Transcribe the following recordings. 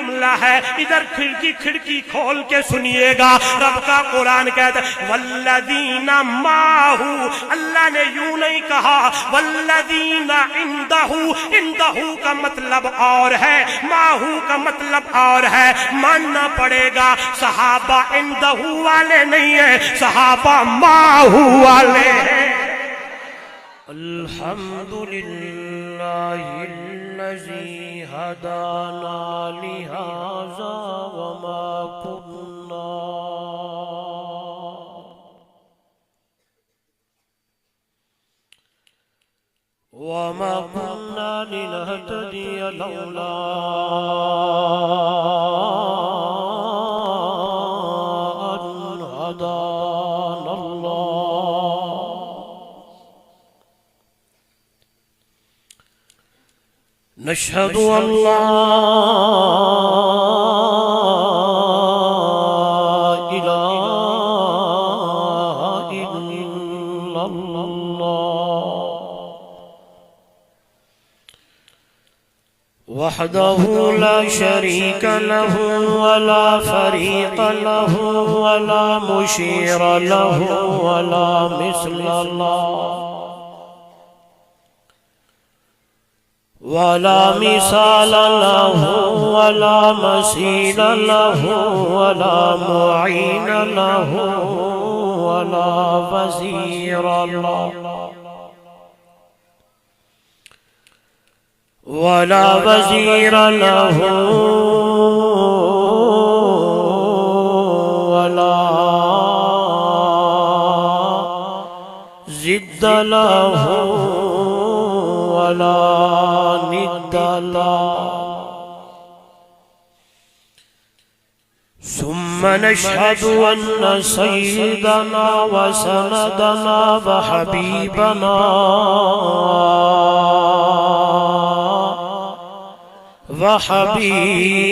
جملہ ہے، ادھر کھڑکی کھول کے سنیے گا۔ رب کا قرآن کہتا ہے والذین معہ، اللہ نے یوں نہیں کہا والذین عندہ، عندہ کا مطلب اور ہے، معہ کا مطلب اور ہے، ماننا پڑے گا صحابہ عندہ والے نہیں ہیں، صحابہ معہ والے ہیں۔ الحمدللہ الذی ہدانا لہذا وما كنا لنهتدي لولا أن هدانا الله نشهد أن لا إله إلا الله وحده لا شريك له ولا فريق له ولا مشير له ولا مثل له ولا مثال له ولا مثيل له ولا معين له ولا وزير له ولا وزير له ولا ضد له ولا ند له ثم نشهد أن سيدنا وسندنا وحبيبنا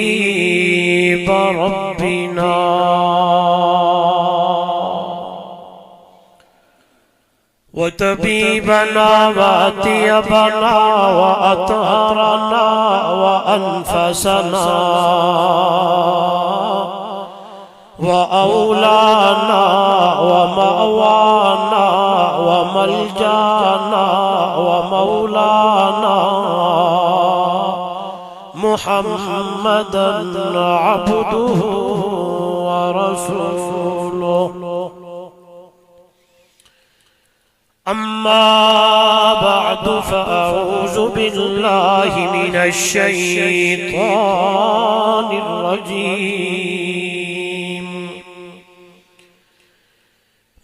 وحبيب ربنا وطبيبنا وأطيبنا وأطهرنا وأنفسنا وأولانا ومأوانا وملجانا ومولانا محمدا عبده ورسوله أما بعد فأعوذ بالله من الشيطان الرجيم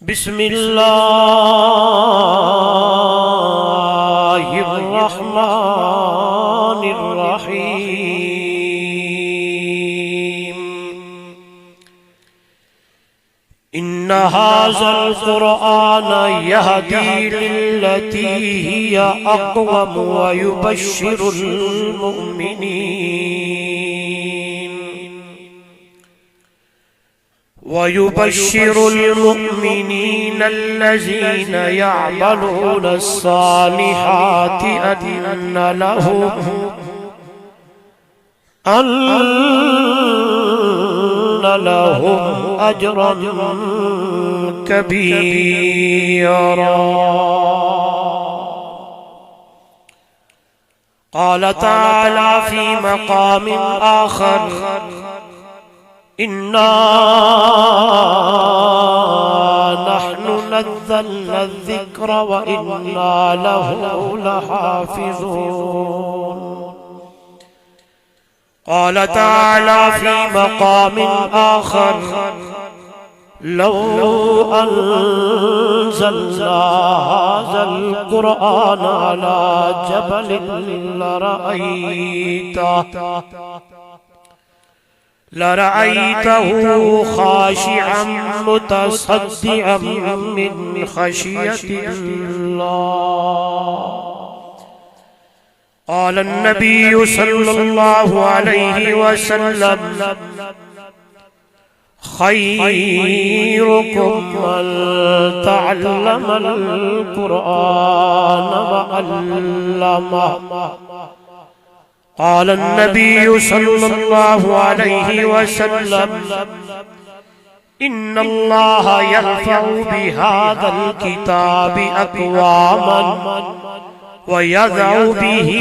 بسم الله الرحمن الرحيم إن هذا القرآن يهدي للتي هي أقوم ويبشر المؤمنين الذين يعملون الصالحات أن لهم أجرا كبيرا قال تعالى في مقام آخر إنا نحن نزلنا الذكر وإنا له لحافظون قال تعالى في مقام آخر لو أنزلنا هذا القرآن على جبل لرأيته خاشعا متصدعا من خشية الله قال النبي صلى الله عليه وسلم خيركم من تعلم القرآن وعلمه قال النبي صلى الله عليه وسلم إن الله يرفع بهذا الكتاب أقواما ويضع به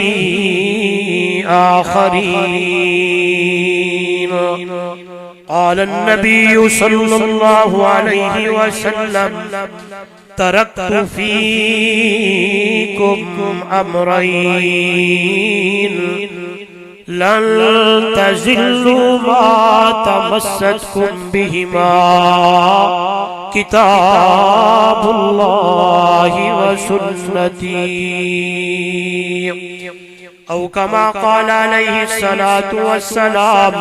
آخرين. قال النبي صلى الله عليه وسلم تركت فيكم أمرين لن تزلوا ما تمسكتم بهما كتاب الله وسنتي أو كما قال عليه الصلاة والسلام.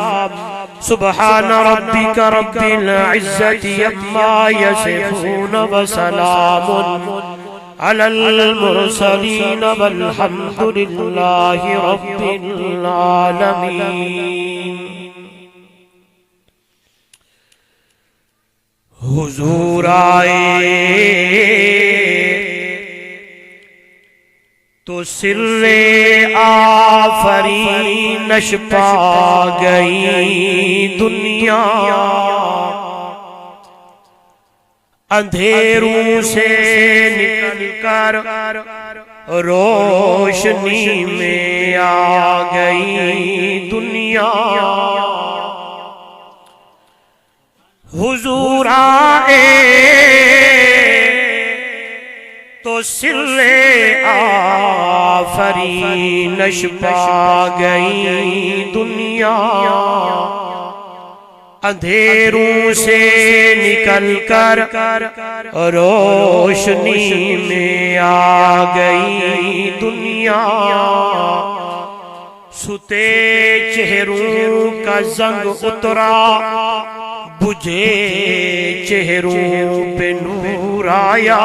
سبحان ربك رب العزة عما يصفون وسلام على المرسلين والحمد لله رب العالمين. حضور آئے تو سر آفرینش پا گئی دنیا، اندھیروں سے نکل کر روشنی میں آ گئی دنیا. حضور آئے تو سر آفرینش پا گئی دنیا، اندھیروں سے نکل کر روشنی میں آ گئی دنیا. ستے چہروں کا زنگ اترا، بجھے چہروں پہ نور آیا.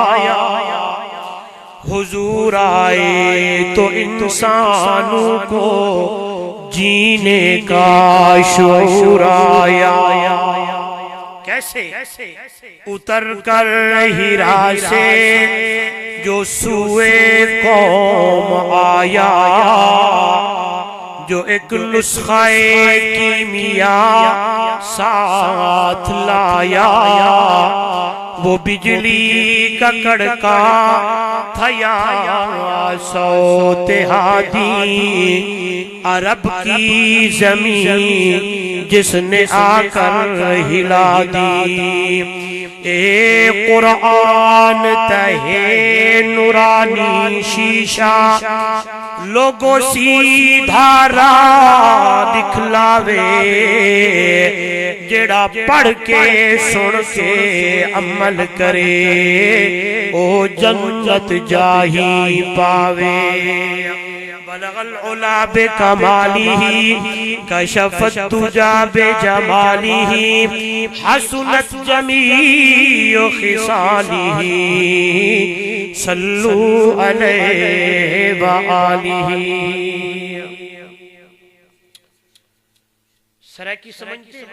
حضور آئے تو انسانوں کو جینے کا شعور آیا. کیسے؟ اتر کر ہیرا سے جو سوئے قوم آیا، جو ایک نسخہ کیمیاء ساتھ لایا، وہ بجلی کا کڑکا تھا یا صوت ہادی، عرب کی زمین جس نے آ کر ہلا دی. اے قرآن تہے نورانی شیشہ، لوگوں سیدھا راہ دکھلاوے، جڑا پڑھ کے سن کے عمل کرے او جنت جاہی پاوے. بلغ العلا بکمالہ کشف الدجا بجمالہ، حسنت جمیع خصالہ صلو علیہ وآلہ. سرائکی سمجھتے ہیں؟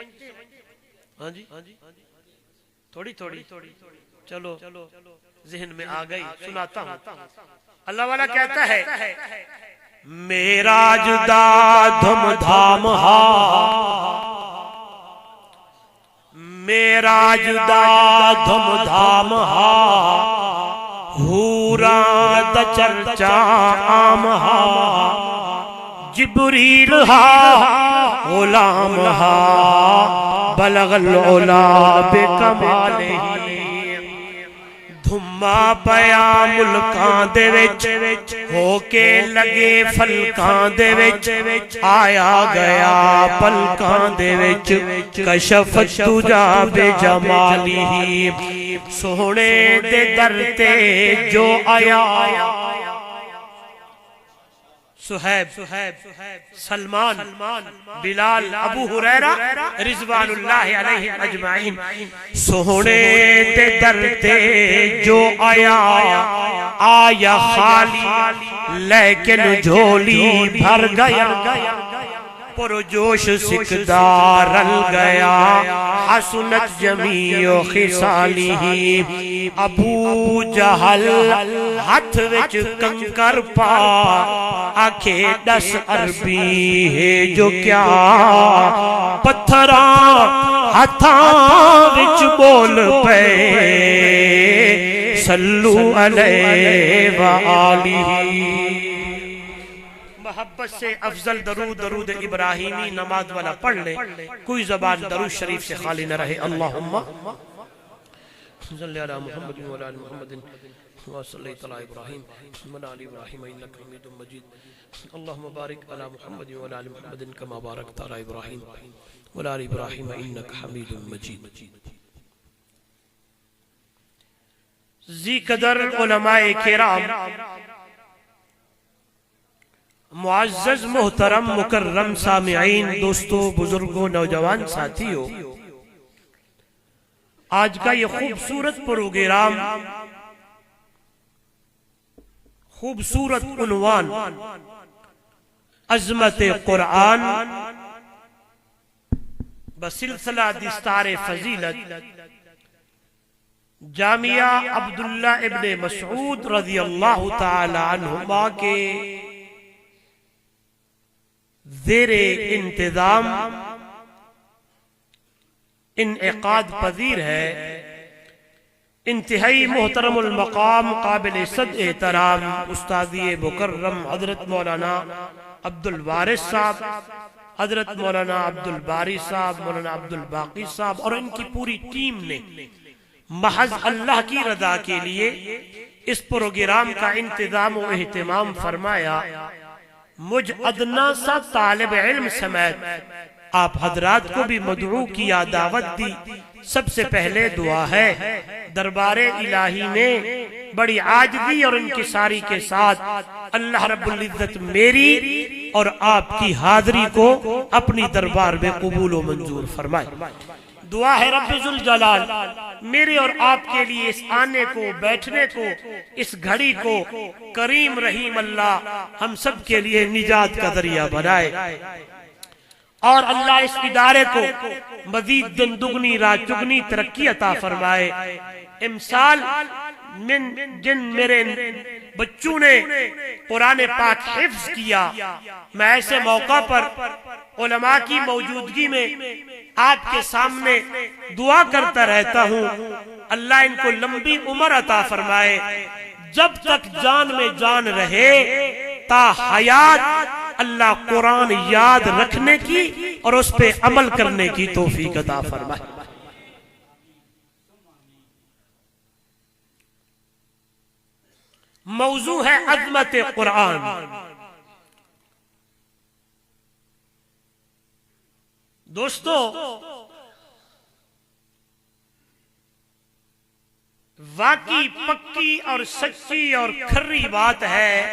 ہاں جی تھوڑی چلو ذہن میں آ گئی، سناتا ہوں. اللہ والا کہتا ہے معراج دا دھم دھام ہا، معراج دا دھم دھام ہا، حوراں دا چرچا عام ہا، جبریل ہا غلام ہا، بلغ العلا بکمالہ. دھما پیا ملکاں دے وچ، ہو کے لگے فلکاں دے وچ، آیا گیا پلکاں دے وچ، کشف الدجا بجمالہ. سونے دے در تے جو آیا، صہیب، سلمان، بلال، ابو ہریرہ رضوان اللہ علیہ اجمعین. سونے تے در تے جو آیا، خالی لیکن جھولی بھر گیا. پرجوش سکدار رل گیا حسنت جمیع خصالہ ابو جہل ہاتھ وچ کنکر پا آکھے 10 عربی ہے جو کیا پتھراں ہاتھاں وچ بول پے صلو علیہ وآلہ محبت سے افضل درود ابراہیمی نماز والا پڑھ لے کوئی زبان درود شریف سے خالی نہ رہے اللہم صلی علی محمد و علی محمد و صلی علی ابراہیم و علی ابراہیم انک حمید مجید اللہم بارک علی محمد و علی محمد کما بارکت علی ابراہیم و علی ابراہیم انک حمید مجید ذی قدر علماء کرام معزز محترم مکرم سامعین دوستو بزرگوں نوجوان ساتھیوں آج کا یہ خوبصورت پروگرام خوبصورت عنوان عظمت قرآن بسلسلہ دستار فضیلت جامعہ عبداللہ ابن مسعود رضی اللہ تعالی عنہما کے زیر انتظام انعقاد پذیر ہے انتہائی محترم المقام قابل صد احترام استاذی مکرم حضرت مولانا عبدالوارث صاحب حضرت مولانا عبدالباری صاحب مولانا عبدالباقی صاحب اور ان کی پوری ٹیم نے محض اللہ کی رضا کے لیے اس پروگرام کا انتظام و اہتمام فرمایا مجھ ادنا سا طالب علم سمیت آپ حضرات کو بھی مدعو کیا دعوت دی سب سے پہلے دعا ہے دربار الہی میں بڑی عاجزی اور انکساری کے ساتھ اللہ رب العزت میری اور آپ کی حاضری کو اپنی دربار میں قبول و منظور فرمائے دعا ہے رب ذوالجلال میرے اور آپ کے لیے اس آنے کو بیٹھنے کو اس گھڑی کو کریم رحیم اللہ ہم سب کے لیے نجات کا ذریعہ بنائے اور اللہ اس ادارے کو مزید دن دگنی رات چگنی ترقی عطا فرمائے امثال من جن میرے بچوں نے قرآن پاک حفظ کیا میں ایسے موقع پر علماء کی موجودگی میں آپ کے سامنے دعا کرتا رہتا ہوں اللہ ان کو لمبی عمر عطا فرمائے جب تک جان میں جان رہے تا حیات اللہ قرآن یاد رکھنے کی اور اس پہ عمل کرنے کی توفیق عطا فرمائے موضوع ہے عظمت قرآن دوستو واقعی پکی اور سچی اور کھری بات ہے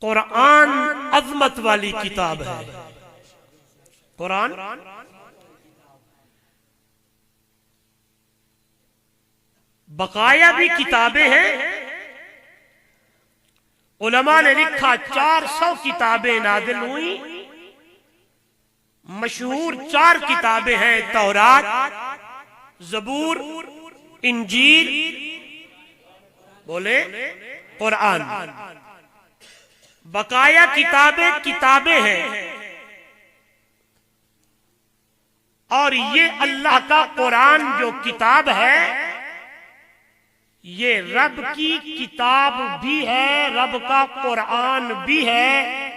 قرآن عظمت والی کتاب ہے قرآن بقایا بھی کتابیں ہیں علماء نے لکھا 400 کتابیں نازل ہوئی مشہور 4 کتابیں ہیں تورات زبور انجیل بولے قرآن بقایا کتابیں ہیں اور یہ اللہ کا قرآن جو کتاب ہے یہ رب کی کتاب بھی ہے رب کا قرآن بھی ہے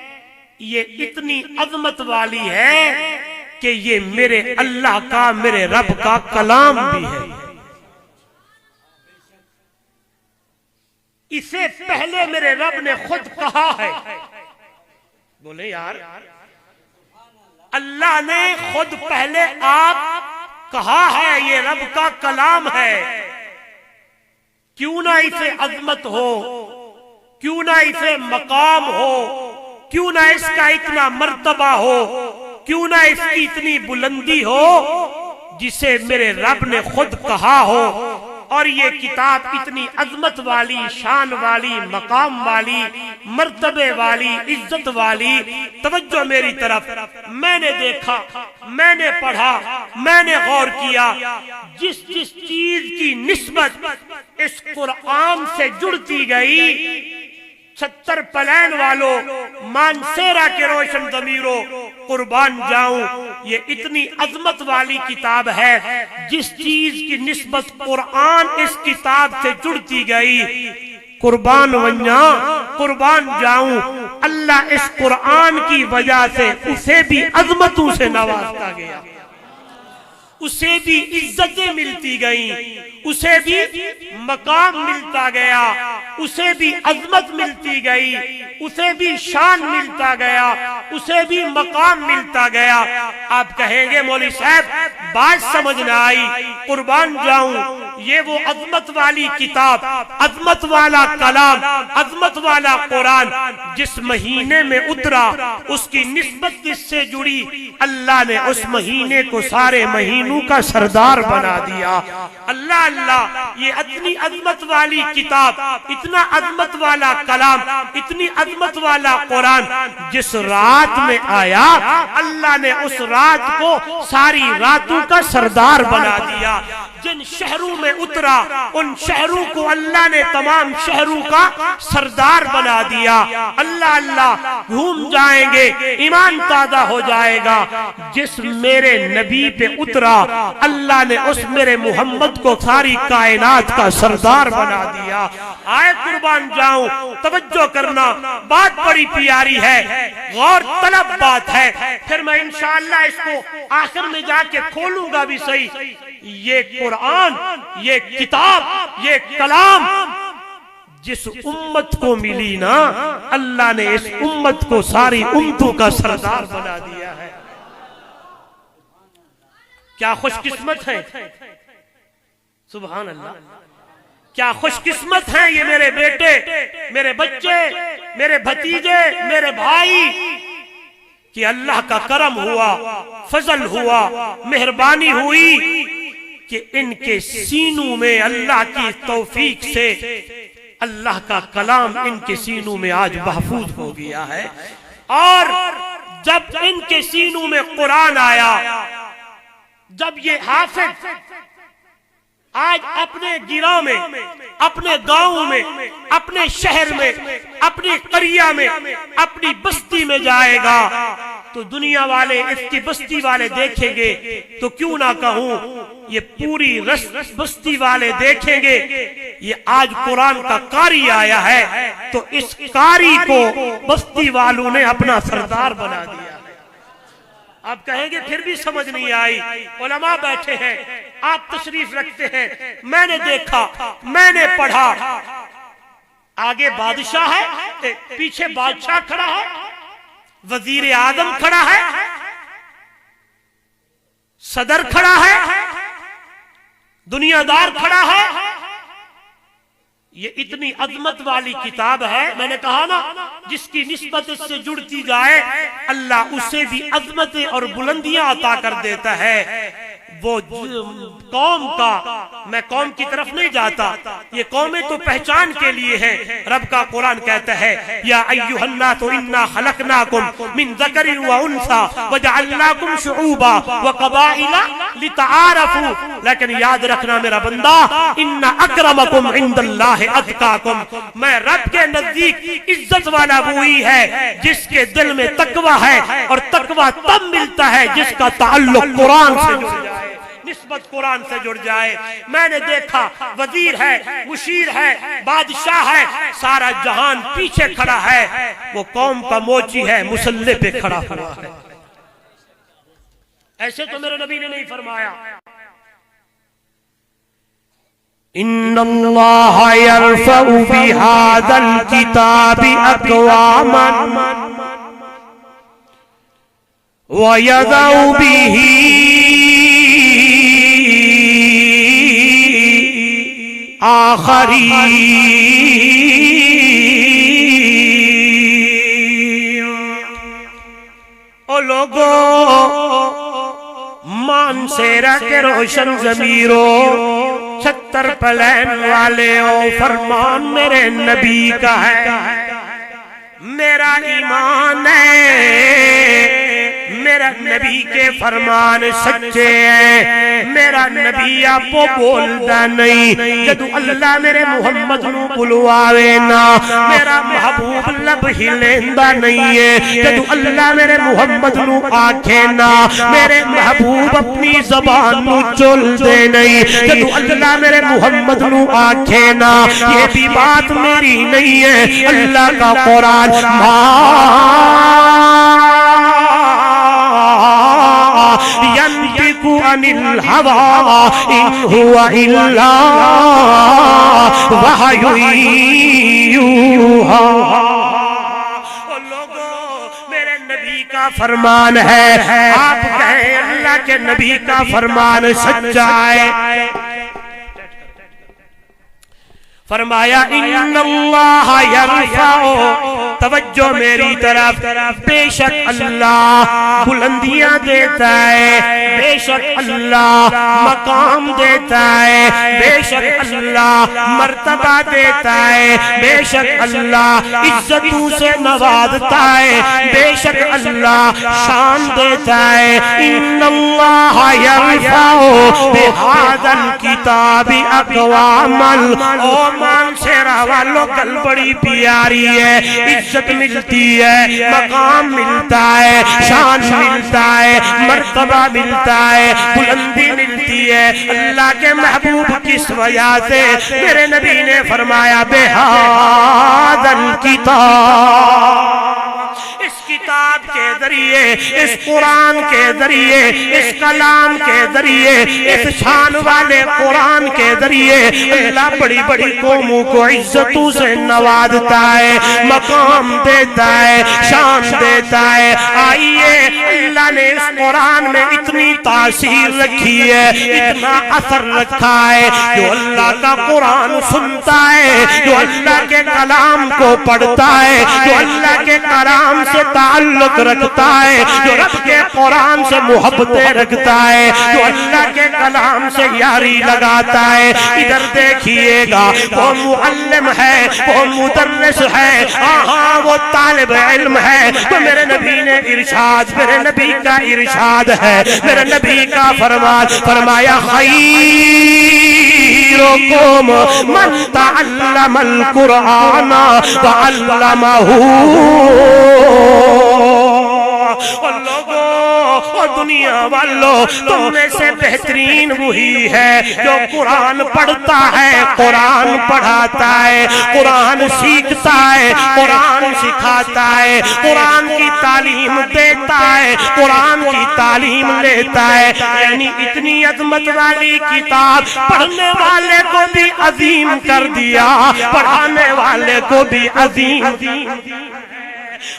یہ اتنی عظمت والی ہے کہ یہ میرے اللہ کا میرے رب کا کلام بھی ہے اسے پہلے میرے رب نے خود کہا ہے بولے یار اللہ نے خود پہلے آپ کہا ہے یہ رب کا کلام ہے کیوں نہ اسے عظمت ہو کیوں نہ اسے مقام ہو کیوں نہ اس کا اتنا مرتبہ ہو کیوں نہ اس کی اتنی بلندی ہو جسے میرے رب نے خود کہا ہو اور یہ کتاب اتنی عظمت والی، شان والی، مقام والی، مرتبے والی، عزت والی، توجہ میری طرف، میں نے دیکھا، میں نے پڑھا، میں نے غور کیا، جس جس چیز کی نسبت اس قرآن سے جڑتی گئی، 76 پلین والوں، مانسیرا کے روشن ضمیروں، قربان جاؤں، یہ اتنی عظمت والی کتاب ہے، جس چیز کی نسبت قرآن اس کتاب سے جڑتی گئی، قربان ونجاں، قربان جاؤں، اللہ اس قرآن کی وجہ سے اسے بھی عظمتوں سے نوازتا گیا، اسے بھی عزتیں ملتی گئیں، اسے بھی مقام ملتا گیا، اسے بھی عظمت ملتی گئی، اسے بھی شان ملتا گیا، اسے بھی مقام ملتا گیا۔ آپ کہیں گے مولوی صاحب بات سمجھ نہ آئی، قربان جاؤں، یہ وہ عظمت والی کتاب، عظمت والا کلام، عظمت والا قرآن جس مہینے میں اترا، اس کی نسبت کس سے جڑی؟ اللہ نے اس مہینے کو سارے مہینوں کا سردار بنا دیا۔ اللہ اللہ، یہ اتنی عظمت والی کتاب، اتنا عظمت والا کلام، اتنی عظمت والا قرآن جس رات میں آیا، اللہ نے اس رات کو ساری راتوں کا سردار بنا دیا۔ جن شہروں میں اترا، ان شہروں کو اللہ نے تمام شہروں کا سردار بنا دیا۔ اللہ اللہ، گھوم جائیں گے، ایمان تازہ ہو جائے گا۔ جس میرے نبی پہ اترا، اللہ نے اس میرے محمد کو ساری کائنات کا سردار بنا دیا۔ آئے قربان جاؤں، توجہ کرنا، بات بڑی پیاری ہے، غور طلب بات ہے، پھر میں انشاءاللہ اس کو آخر میں جا کے کھولوں گا بھی صحیح۔ یہ قرآن، یہ کتاب، یہ کلام جس امت کو ملی نا، اللہ نے اس امت کو ساری امتوں کا سردار بنا دیا ہے۔ کیا خوش قسمت ہے، سبحان اللہ، کیا خوش قسمت ہیں یہ میرے بیٹے، میرے بچے، میرے بھتیجے، میرے بھائی، کہ اللہ کا کرم ہوا، فضل ہوا، مہربانی ہوئی کہ ان کے سینوں میں اللہ کی توفیق سے اللہ کا کلام ان کے سینوں میں آج محفوظ ہو گیا ہے۔ اور جب ان کے سینوں میں قرآن آیا، جب یہ حافظ آج اپنے گراں میں، اپنے گاؤں میں، اپنے شہر میں، اپنی قریہ میں، اپنی بستی میں جائے گا تو دنیا والے، اس کی بستی والے دیکھیں گے تو کیوں نہ کہوں یہ پوری بستی والے دیکھیں گے، یہ آج قرآن کا قاری آیا ہے تو اس قاری کو بستی والوں نے اپنا سردار بنا دیا۔ آپ کہیں گے پھر بھی سمجھ نہیں آئی، علماء بیٹھے ہیں، آپ تشریف رکھتے ہیں، میں نے دیکھا، میں نے پڑھا، آگے بادشاہ ہے، پیچھے بادشاہ کھڑا ہے، وزیر اعظم کھڑا ہے، صدر کھڑا ہے، دنیا دار کھڑا ہے۔ یہ اتنی عظمت والی کتاب ہے، میں نے کہا نا، جس کی نسبت اس سے جڑتی جائے اللہ اسے بھی عظمتیں اور بلندیاں عطا کر دیتا ہے۔ وہ قوم کا، میں قوم کی طرف نہیں جاتا، یہ قومیں تو پہچان کے لیے ہیں۔ رب کا قرآن کہتا ہے یا ایھا الناس انا خلقناکم من ذکر و انثی وجعلناکم شعوبا وقبائل لتعارفوا، لیکن یاد رکھنا میرا بندہ، ان اکرمکم عند اللہ اتقاکم، میں رب کے نزدیک عزت والا وہی ہے جس کے دل میں تقوی ہے، اور تقوی تب ملتا ہے جس کا تعلق قرآن سے جڑ جائے، نسبت قرآن سے جڑ جائے۔ میں نے دیکھا وزیر ہے، مشیر ہے، بادشاہ ہے، سارا جہان پیچھے کھڑا ہے، وہ قوم کا موچی ہے، مسلح پہ کھڑا ہوا ہے۔ ایسے تو میرے نبی نے نہیں فرمایا۔ ان اللہ یرفع بہذا الکتاب اقواما ویضع بہ آخری۔ او لوگو، مانسیرا کے روشن ضمیروں، 76 پلین والے او فرمان میرے نبی کا ہے، میرا ایمان ہے، میرا نبی کے فرمان سچے ہیں، میرا نبی آپ کو بولدا نہیں، جدو اللہ میرے محمد نو بلواوے نا میرا محبوب لب ہلیندا نہیں ہے، جدو اللہ میرے محمد نو آکھے نا میرے محبوب اپنی زبان نو چول دے نہیں، جدو اللہ میرے محمد نو آکھے نا یہ بھی بات میری نہیں ہے، اللہ کا قرآن ينطق عن الهوى إن هو إلا وحي يوحى۔ میرے نبی کا فرمان ہے، آپ کہیں اللہ کے نبی کا فرمان سچا ہے۔ فرمایا ان اللہ یرفع، توجہ میری طرف، بے شک اللہ بلندیاں دیتا ہے، بے شک اللہ مقام دیتا ہے، بے شک اللہ مرتبہ دیتا ہے، بے شک اللہ عزتوں سے نوازتا ہے، بے شک اللہ شان دیتا ہے۔ ان اللہ یرفع بہذا الکتاب اقواما، مان شیرہ والوں کل بڑی پیاری ہے، عزت ملتی ہے، مقام ملتا ہے، شان ملتا ہے، مرتبہ ملتا ہے، بلندی ملتی ہے اللہ کے محبوب کس وجہ سے؟ میرے نبی نے فرمایا بہذا الکتاب، اس کتاب کے ذریعے، اس قرآن کے ذریعے، اس کلام کے ذریعے، اس شان والے قرآن کے ذریعے اللہ بڑی بڑی قوموں کو عزتوں سے نوازتا ہے، مقام دیتا ہے، شان دیتا ہے۔ آئیے اللہ نے اس قرآن میں اتنی تاثیر رکھی ہے، اتنا اثر رکھا ہے، جو اللہ کا قرآن سنتا ہے، جو اللہ کے کلام کو پڑھتا ہے، جو اللہ کے کلام سے تعلق رکھتا ہے، جو رب کے قرآن سے محبتیں رکھتا ہے، جو اللہ کے کلام سے یاری لگاتا ہے۔ ادھر دیکھیے گا وہ معلم ہے، وہ مدرس ہے، ہاں وہ طالب علم ہے، تو میرے نبی نے ارشاد، میرے نبی کا ارشاد ہے، میرے نبی کا فرمان، فرمایا خیرکم من تعلم القرآن وعلمہ۔ اور لوگوں اور دنیا والوں، تم میں سے بہترین وہی ہے جو قرآن پڑھتا ہے، قرآن پڑھاتا ہے، قرآن سیکھتا ہے، قرآن سکھاتا ہے، قرآن کی تعلیم دیتا ہے، قرآن کی تعلیم لیتا ہے۔ یعنی اتنی عظمت والی کتاب پڑھنے والے کو بھی عظیم کر دیا، پڑھانے والے کو بھی عظیم۔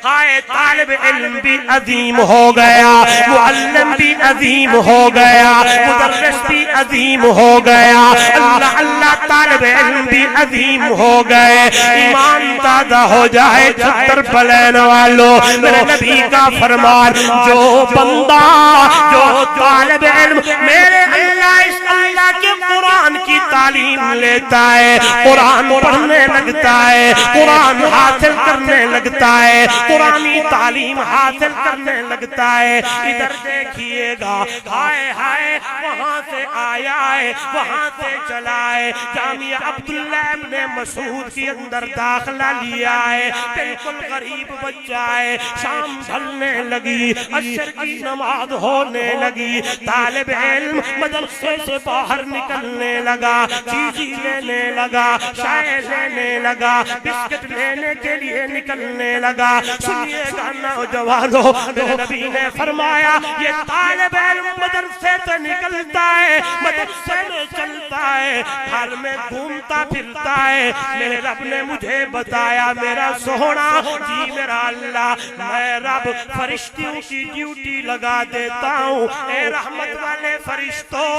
ہائے طالب علم بھی عظیم ہو گیا، معلم بھی عظیم ہو گیا، مدرس بھی عظیم ہو گیا، اللہ اللہ طالب علم بھی عظیم ہو گئے۔ ایمان تازہ ہو جائے 76 پلین والوں، میرے نبی کا فرمان، جو بندہ، جو طالب علم میرے اللہ اس اللہ کے قرآن کی تعلیم لیتا ہے، قرآن پڑھنے لگتا ہے، قرآن حاصل کرنے لگتا ہے، قرآنی تعلیم حاصل کرنے لگتا ہے۔ ادھر دیکھیے گا، ہائے ہائے وہاں سے آیا ہے، وہاں سے چلا ہے، جامعہ عبداللہ ابن مسعود کے اندر داخلہ لیا ہے، بالکل غریب بچہ ہے، شام ڈھلنے لگی، عصر کی نماز ہونے لگی، طالب علم مدرسے سے باہر نکلنے لگا، چیزی لینے لگا، شائع لینے لگا، بسکٹ لینے کے لیے نکلنے لگا۔ سنیے گا نوجوانوں، میرے نبی نے فرمایا یہ طالب علم مدرسے سے نکلتا ہے، مدرسے میں چلتا ہے، گھر میں گھومتا پھرتا ہے، میرے رب نے مجھے بتایا، میرا سونا جی میرا اللہ، میں رب فرشتوں کی ڈیوٹی لگا دیتا ہوں، اے رحمت والے فرشتوں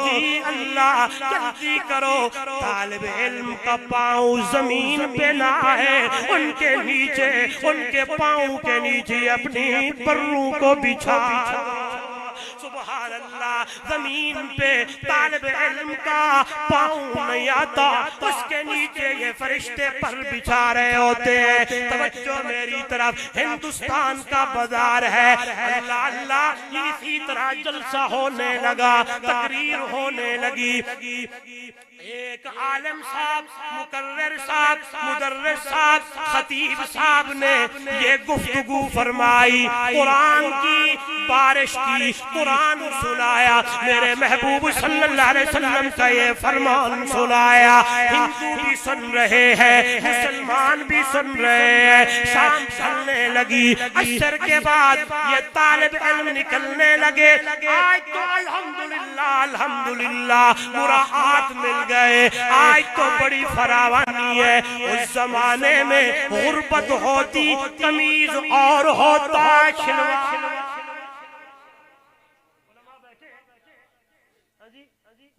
جی اللہ جلدی کرو، طالب علم کا پاؤں زمین پہ نہ ہے، ان کے نیچے، ان کے پاؤں کے نیچے اپنی پروں کو بچھا۔ سبحان اللہ، زمین پہ طالب علم کا پاؤں نہیں آتا، اس کے نیچے یہ فرشتے پر بچھا رہے ہوتے ہیں۔ توجہ میری طرف، ہندوستان کا بازار ہے، اللہ اللہ اسی طرح جلسہ ہونے لگا، تقریر ہونے لگی۔ ایک عالم صاحب، مقرر صاحب، مدرس صاحب، خطیب صاحب نے یہ گفتگو فرمائی، قرآن کی بارش کی، قرآن سنایا، میرے محبوب صلی اللہ علیہ وسلم کا یہ فرمان سنایا۔ ہندو بھی سن رہے ہیں، مسلمان بھی سن رہے ہیں۔ شام ڈھلنے لگی، عصر کے بعد یہ طالب علم نکلنے لگے۔ آج تو الحمدللہ الحمدللہ مراعات مل گئے، آج تو بڑی فراوانی ہے۔ اس زمانے میں غربت ہوتی، تمیز اور ہوتا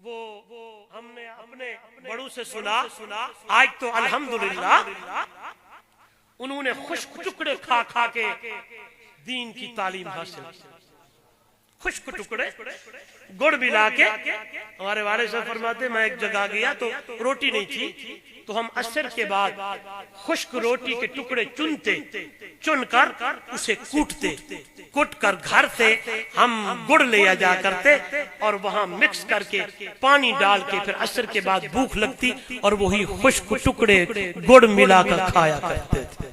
وہ ہم نے اپنے بڑوں سے سنا، آج تو الحمدللہ انہوں نے خشک ٹکڑے کھا کھا کے دین کی تعلیم حاصل کی۔ خشک ٹکڑے گڑ ملا کے، ہمارے والد صاحب فرماتے میں ایک جگہ گیا تو روٹی نہیں تھی، تو ہم عصر کے بعد خشک روٹی کے ٹکڑے چن کر اسے کوٹتے، کوٹ کر گھر سے ہم گڑ لے جا کرتے اور وہاں مکس کر کے پانی ڈال کے پھر عصر کے بعد بھوک لگتی اور وہی خشک ٹکڑے گڑ ملا کر کھایا کرتے تھے۔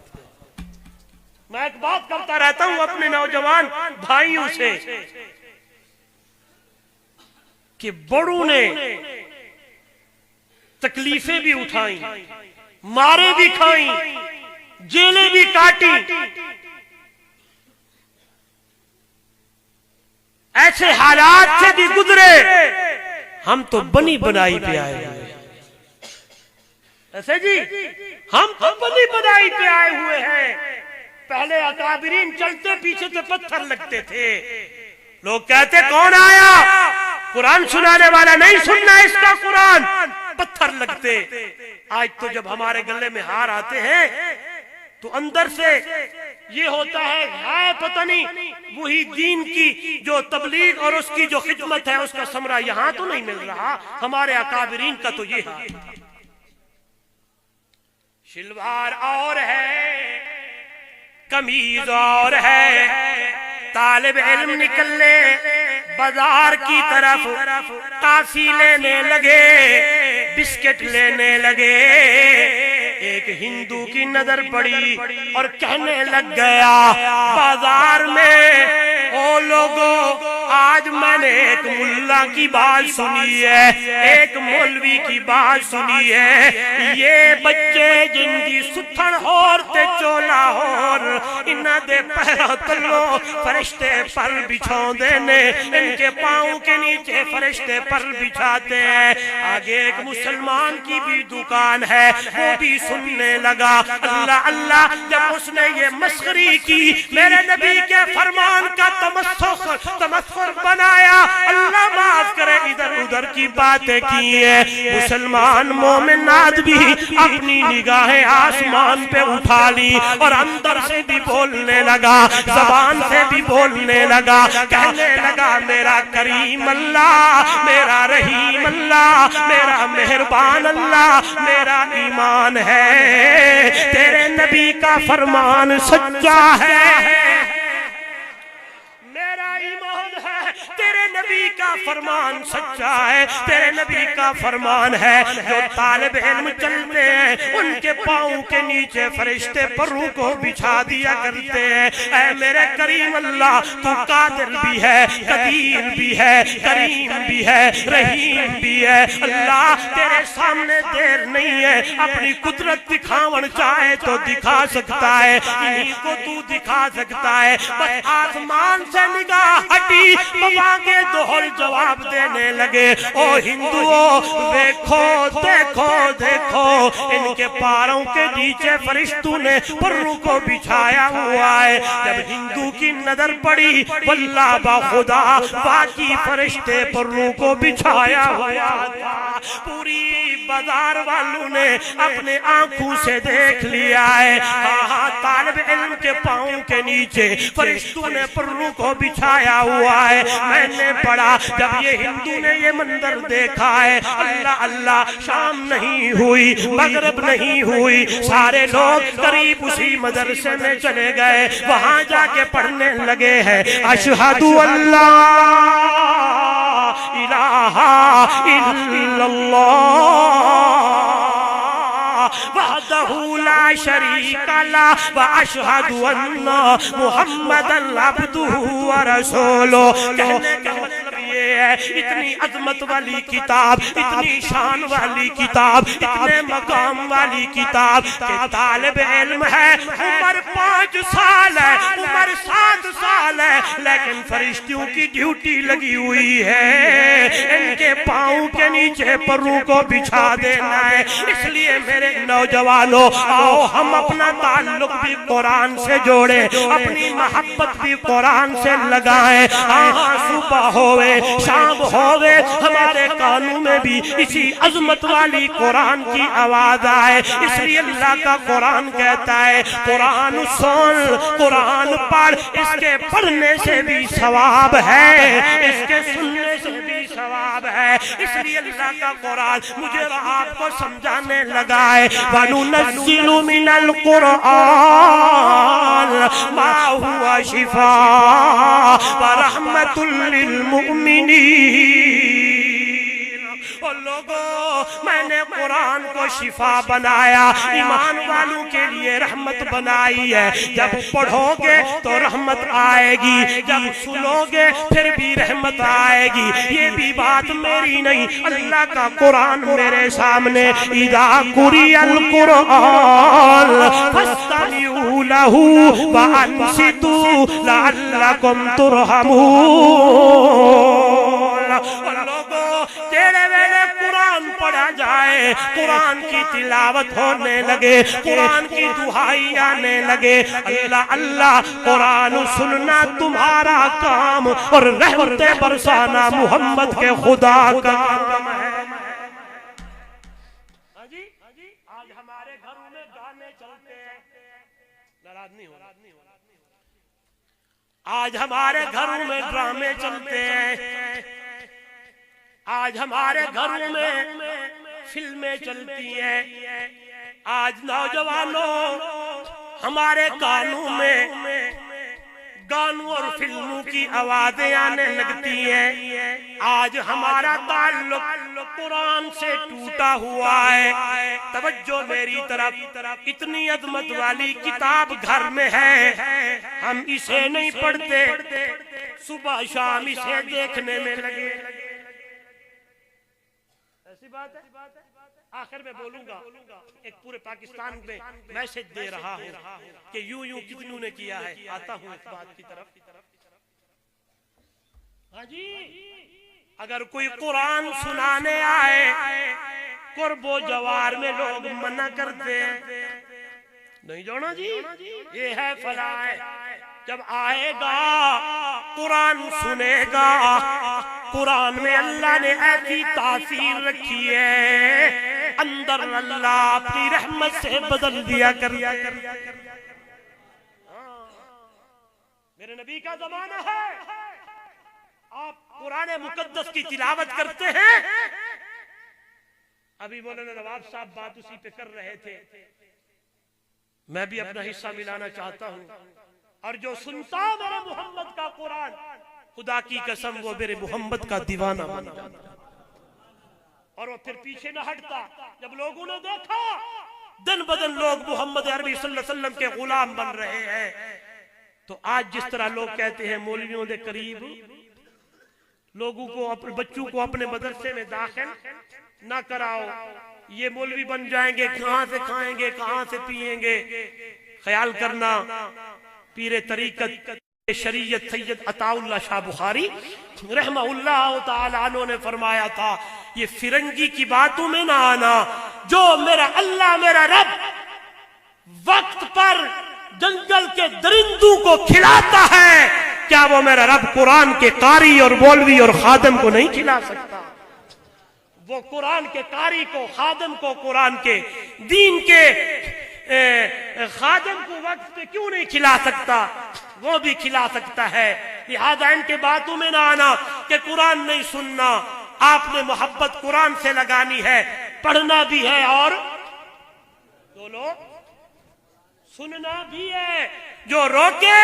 میں ایک بات کرتا رہتا ہوں اپنے نوجوان بھائیوں سے کہ بڑوں نے تکلیفیں بھی اٹھائیں، مارے بھی کھائیں، جیلیں بھی کاٹیں، ایسے حالات سے بھی گزرے، ہم تو بنی بنائی پہ آئے ہوئے ہیں۔ ایسے جی ہم تو بنی بنائی پہ آئے ہوئے ہیں۔ پہلے اکابرین چلتے پیچھے سے پتھر لگتے تھے، لوگ کہتے کون آیا، قرآن سنانے والا نہیں سننا اس کا قرآن، پتھر لگتے۔ آج تو جب ہمارے گلے میں ہار آتے ہیں تو اندر سے یہ ہوتا ہے پتہ نہیں وہی دین کی جو تبلیغ اور اس کی جو خدمت ہے اس کا ثمرہ یہاں تو نہیں مل رہا، ہمارے اکابرین کا تو یہ حال۔ شلوار اور ہے، قمیض اور ہے، طالب علم نکلے بازار کی طرف، ٹافی لینے لگے، بسکٹ لینے لگے۔ ایک ہندو کی نظر پڑی اور کہنے لگ گیا بازار میں، او لوگوں آج میں نے ایک ملا کی بات سنی ہے، ایک مولوی کی بات سنی ہے، یہ بچے جن کی ستھن ہور تے چولا ہور انہاں دے پیروں تلوں فرشتے پر بچھاؤں دینے، ان کے پاؤں کے نیچے فرشتے پر بچھاتے ہیں۔ آگے ایک مسلمان کی بھی دکان ہے، وہ بھی سننے لگا۔ اللہ اللہ، جب اس نے یہ مسخری کی، میرے نبی کے فرمان کا تمسخر بنایا، اللہ معاف کرے ادھر ادھر کی باتیں کی ہیں۔ مسلمان مومنات بھی اپنی نگاہیں آسمان پہ اٹھا لی اور اندر سے بھی بولنے لگا، زبان سے بھی بولنے لگا، کہنے لگا میرا کریم اللہ، میرا رحیم اللہ، میرا مہربان اللہ، میرا ایمان ہے تیرے نبی کا فرمان سچا ہے، تیرے نبی کا فرمان سچا ہے، تیرے نبی کا فرمان ہے۔ جو طالب علم چلتے ہیں ان کے پاؤں کے نیچے فرشتے پروں کو بچھا دیا کرتے ہیں۔ اے میرے کریم اللہ، تو قادر بھی ہے، قدیر بھی ہے، کریم بھی ہے، رحیم بھی ہے۔ اللہ تیرے سامنے دیر نہیں ہے، اپنی قدرت دکھاون چاہے تو دکھا سکتا ہے، انہی کو تو دکھا سکتا ہے۔ بس آسمان سے نگاہ ہٹی، مانگے دوہل جواب دینے لگے، او ہندوؤں دیکھو دیکھو دیکھو، ان کے پاروں کے نیچے فرشتوں نے پروں کو بچھایا ہوا ہے۔ جب ہندو کی نظر پڑی، واللہ با خدا باقی فرشتے پروں کو بچھایا ہوا تھا۔ پوری بازار والوں نے اپنے آنکھوں سے دیکھ لیا ہے، ہاں طالب علم کے پاؤں کے نیچے فرشتوں نے پروں کو بچھایا ہوا ہے۔ میں نے پڑھا جب یہ ہندو نے یہ منظر دیکھا ہے، اللہ اللہ، شام نہیں ہوئی، مغرب نہیں ہوئی، سارے لوگ قریب اسی مدرسے میں چلے گئے، وہاں جا کے پڑھنے لگے ہیں اشہد اللہ الہ الا اللہ وحدہ لا شریک لہ واشہد ان محمدًا عبدہ ورسولہ۔ کہنے کا مطلب یہ ہے اتنی عظمت والی کتاب، اتنی شان والی کتاب، اتنے مقام والی کتاب کہ طالب علم ہے، عمر 5 سال ہے، عمر 7 سال ہے، لیکن فرشتوں کی ڈیوٹی لگی ہوئی ہے، ان کے پاؤں کے نیچے پروں کو بچھا دینا ہے۔ اس لیے میرے نوجوانوں، آؤ ہم اپنا تعلق بھی قرآن سے جوڑیں، اپنی محبت بھی قرآن سے لگائیں۔ ہاں صبح ہوئے شام ہوئے ہمارے کانوں میں بھی اسی عظمت والی قرآن کی آواز آئے۔ اس لیے اللہ کا قرآن کہتا ہے قرآن سن، قرآن پڑھ، اس کے پڑھنے سے بھی ثواب ہے، اس کے سننے سے بھی ثواب ہے۔ اس لیے اللہ کا قرآن مجھے اور آپ کو سمجھانے لگا ہے وَنُنَزِّلُ مِنَ الْقُرْآنِ مَا هُوَ شِفَاءٌ وَرَحْمَةٌ لِّلْمُؤْمِنِينَ۔ اور لوگوں، میں نے قرآن کو شفا بنایا، ایمان والوں کے لیے رحمت بنائی ہے۔ جب پڑھو گے تو رحمت آئے گی، جب سنو گے پھر بھی رحمت آئے گی۔ یہ بھی بات میری نہیں، اللہ کا قرآن میرے سامنے۔ اذا قرئ القرآن فاستمعوا له وانصتوا لعلكم ترحمون۔ اور لوگوں، تیرے ویلے قرآن پڑھا جائے، قرآن کی تلاوت ہونے لگے، قرآن کی دعائی آنے لگے، اللہ اللہ، قرآن سننا تمہارا کام اور رحمتیں برسانا محمد کے خدا کا کام ہے۔ آج ہمارے گھروں میں گانے چلتے ہیں، ناراض نہیں ہو، آج ہمارے گھروں میں ڈرامے چلتے ہیں، آج ہمارے گھروں میں فلمیں چلتی ہیں، آج نوجوانوں ہمارے کانوں میں گانوں اور فلموں کی آوازیں آنے لگتی ہیں۔ آج ہمارا تعلق قرآن سے ٹوٹا ہوا ہے۔ توجہ میری طرف، اتنی عظمت والی کتاب گھر میں ہے، ہم اسے نہیں پڑھتے، صبح شام اسے دیکھنے میں لگے۔ ایسی بات ہے، آخر میں بولوں گا، ایک پورے پاکستان میں میسج دے رہا ہوں کہ یوں یوں کتنوں نے کیا ہے۔ آتا ہوں اس بات کی طرف۔ ہاں جی، اگر کوئی قرآن سنانے آئے، قرب و جوار میں لوگ منع کرتے ہیں، نہیں جوڑا جی یہ ہے فلاں ہے۔ جب آئے گا قرآن سنے گا، قرآن میں اللہ نے ایسی تاثیر رکھی ہے، اندر اللہ اپنی رحمت سے بدل دیا کریا۔ میرے نبی کا زمانہ ہے، آپ قرآن مقدس کی تلاوت کرتے ہیں۔ ابھی مولانا نواب صاحب بات اسی پہ کر رہے تھے، میں بھی اپنا حصہ ملانا چاہتا ہوں، اور جو سنتا میرے محمد کا قرآن، خدا کی قسم وہ میرے محمد کا دیوانہ بن جاتا، اور وہ پھر پیچھے نہ ہٹتا۔ جب لوگوں نے دیکھا دن بدن لوگ محمد عربی صلی اللہ علیہ وسلم کے غلام بن رہے ہیں، تو آج جس طرح لوگ کہتے ہیں مولویوں دے قریب لوگوں کو، اپنے بچوں کو اپنے مدرسے میں داخل نہ کراؤ، یہ مولوی بن جائیں گے، کہاں سے کھائیں گے، کہاں سے پیئیں گے۔ خیال کرنا، پیر طریقت شریعت سید عطا اللہ شاہ بخاری رحمہ اللہ تعالیٰ عنہ نے فرمایا تھا، یہ فرنگی کی باتوں میں نہ آنا، جو میرا اللہ میرا رب وقت پر جنگل کے درندوں کو کھلاتا ہے، کیا وہ میرا رب قرآن کے قاری اور مولوی اور خادم کو نہیں کھلا سکتا؟ وہ قرآن کے قاری کو، خادم کو، قرآن کے دین کے خادم کو وقت پہ کیوں نہیں کھلا سکتا؟ وہ بھی کھلا سکتا ہے. لہذا ان کے باتوں میں نہ آنا کہ قرآن نہیں سننا. آپ نے محبت قرآن سے لگانی ہے, پڑھنا بھی ہے اور بولو سننا بھی ہے. جو روکے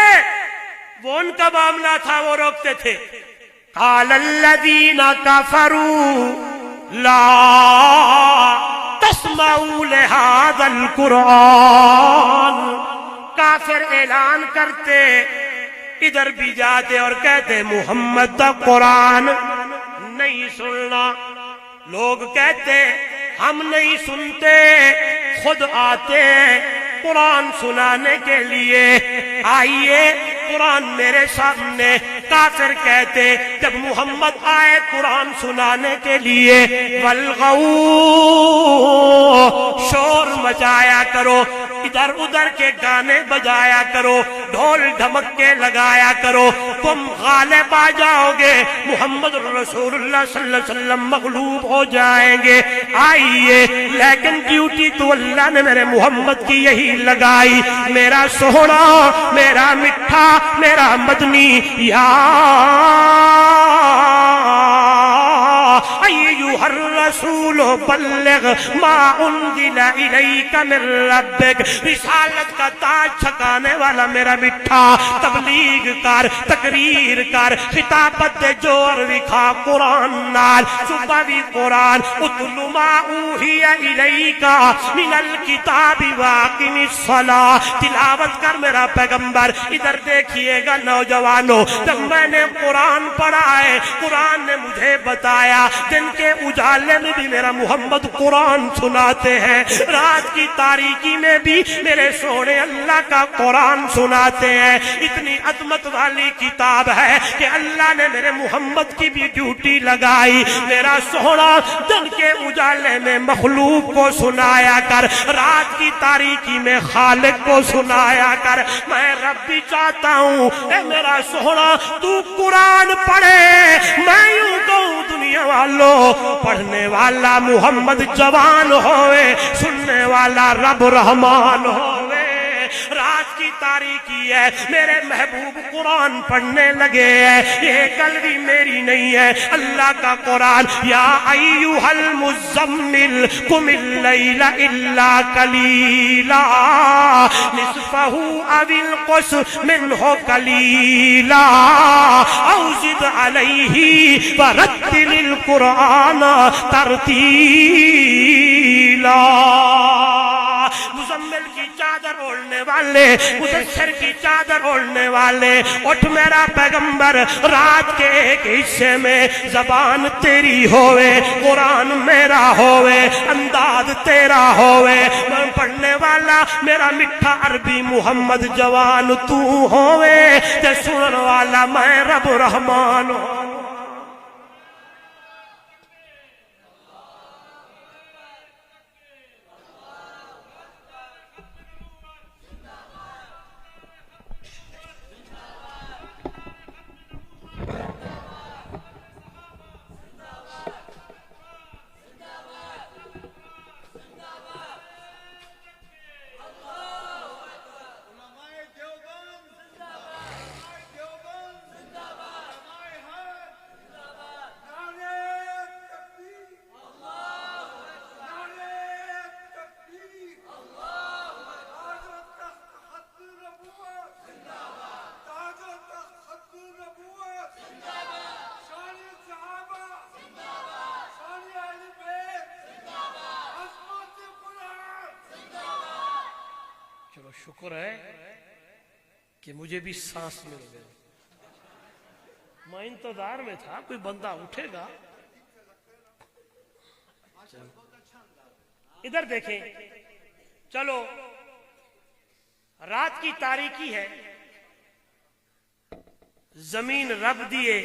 وہ ان کا معاملہ تھا, وہ روکتے تھے. قال الذین کفروا لا تسمعوا لهذا القرآن. کافر اعلان کرتے, ادھر بھی جاتے اور کہتے محمد کا قرآن نہیں سننا. لوگ کہتے ہم نہیں سنتے, خود آتے قرآن سنانے کے لیے, آئیے قرآن میرے سامنے. کافر کہتے جب محمد آئے قرآن سنانے کے لیے, والغو شور مچایا کرو, ادھر ادھر کے گانے بجایا کرو, ڈھول ڈھمکے لگایا کرو, تم غالب آ جاؤ گے, محمد رسول اللہ صلی اللہ علیہ وسلم مغلوب ہو جائیں گے. آئیے, لیکن ڈیوٹی تو اللہ نے میرے محمد کی یہی لگائی. میرا سونا, میرا مٹھا, میرا مدنی, یا ایھا الرسول بلغ ما انزل الیک من ربک. رسالت کا تاج چھکانے والا میرا مٹھا, تبلیغ کر, تقریر کر, خطابت دے جوڑ وکھا قرآن نال. صبح بھی قرآن, اتل ما اوحی الیک من الکتاب واقم الصلاۃ. تلاوت کر میرا پیغمبر. ادھر دیکھیے گا نوجوانوں, جب میں نے قرآن پڑھا ہے, قرآن نے مجھے بتایا دن کے اجالے میں بھی میرا محمد قرآن سناتے ہیں, رات کی تاریکی میں بھی میرے سونے اللہ کا قرآن سناتے ہیں. اتنی عظمت والی کتاب ہے کہ اللہ نے میرے محمد کی بھی ڈیوٹی لگائی. میرا سونا دن کے اجالے میں مخلوق کو سنایا کر, رات کی تاریکی میں خالق کو سنایا کر. میں رب بھی چاہتا ہوں اے میرا سونا تو قرآن پڑھے. میں یوں کہوں دنیا والوں, پڑھنے والا محمد جوان ہوئے, سننے والا رب رحمان ہوئے. رات کی تاریکی ہے, میرے محبوب قرآن پڑھنے لگے ہیں. یہ قلبی میری نہیں ہے, اللہ کا قرآن. یا ایھا المزمل قم اللیل الا قلیلا نصفہ او انقص منہ قلیلا او زد علیہ ورتل القرآن ترتیلا. مزمل کی چادر اوڑھنے والے, مدثر کی چادر اوڑھنے والے, اٹھ میرا پیغمبر. رات کے ایک حصے میں زبان تیری ہوئے, قرآن میرا ہوئے, انداز تیرا ہوئے. میں پڑھنے والا میرا مٹھا عربی محمد جوان تو ہوئے, تے سنن والا میں رب رحمان ہوں. شکر ہے کہ مجھے بھی سانس مل گئی. میں انتظار میں تھا کوئی بندہ اٹھے گا. ادھر دیکھیں, چلو رات کی تاریکی ہے, زمین رب دیے,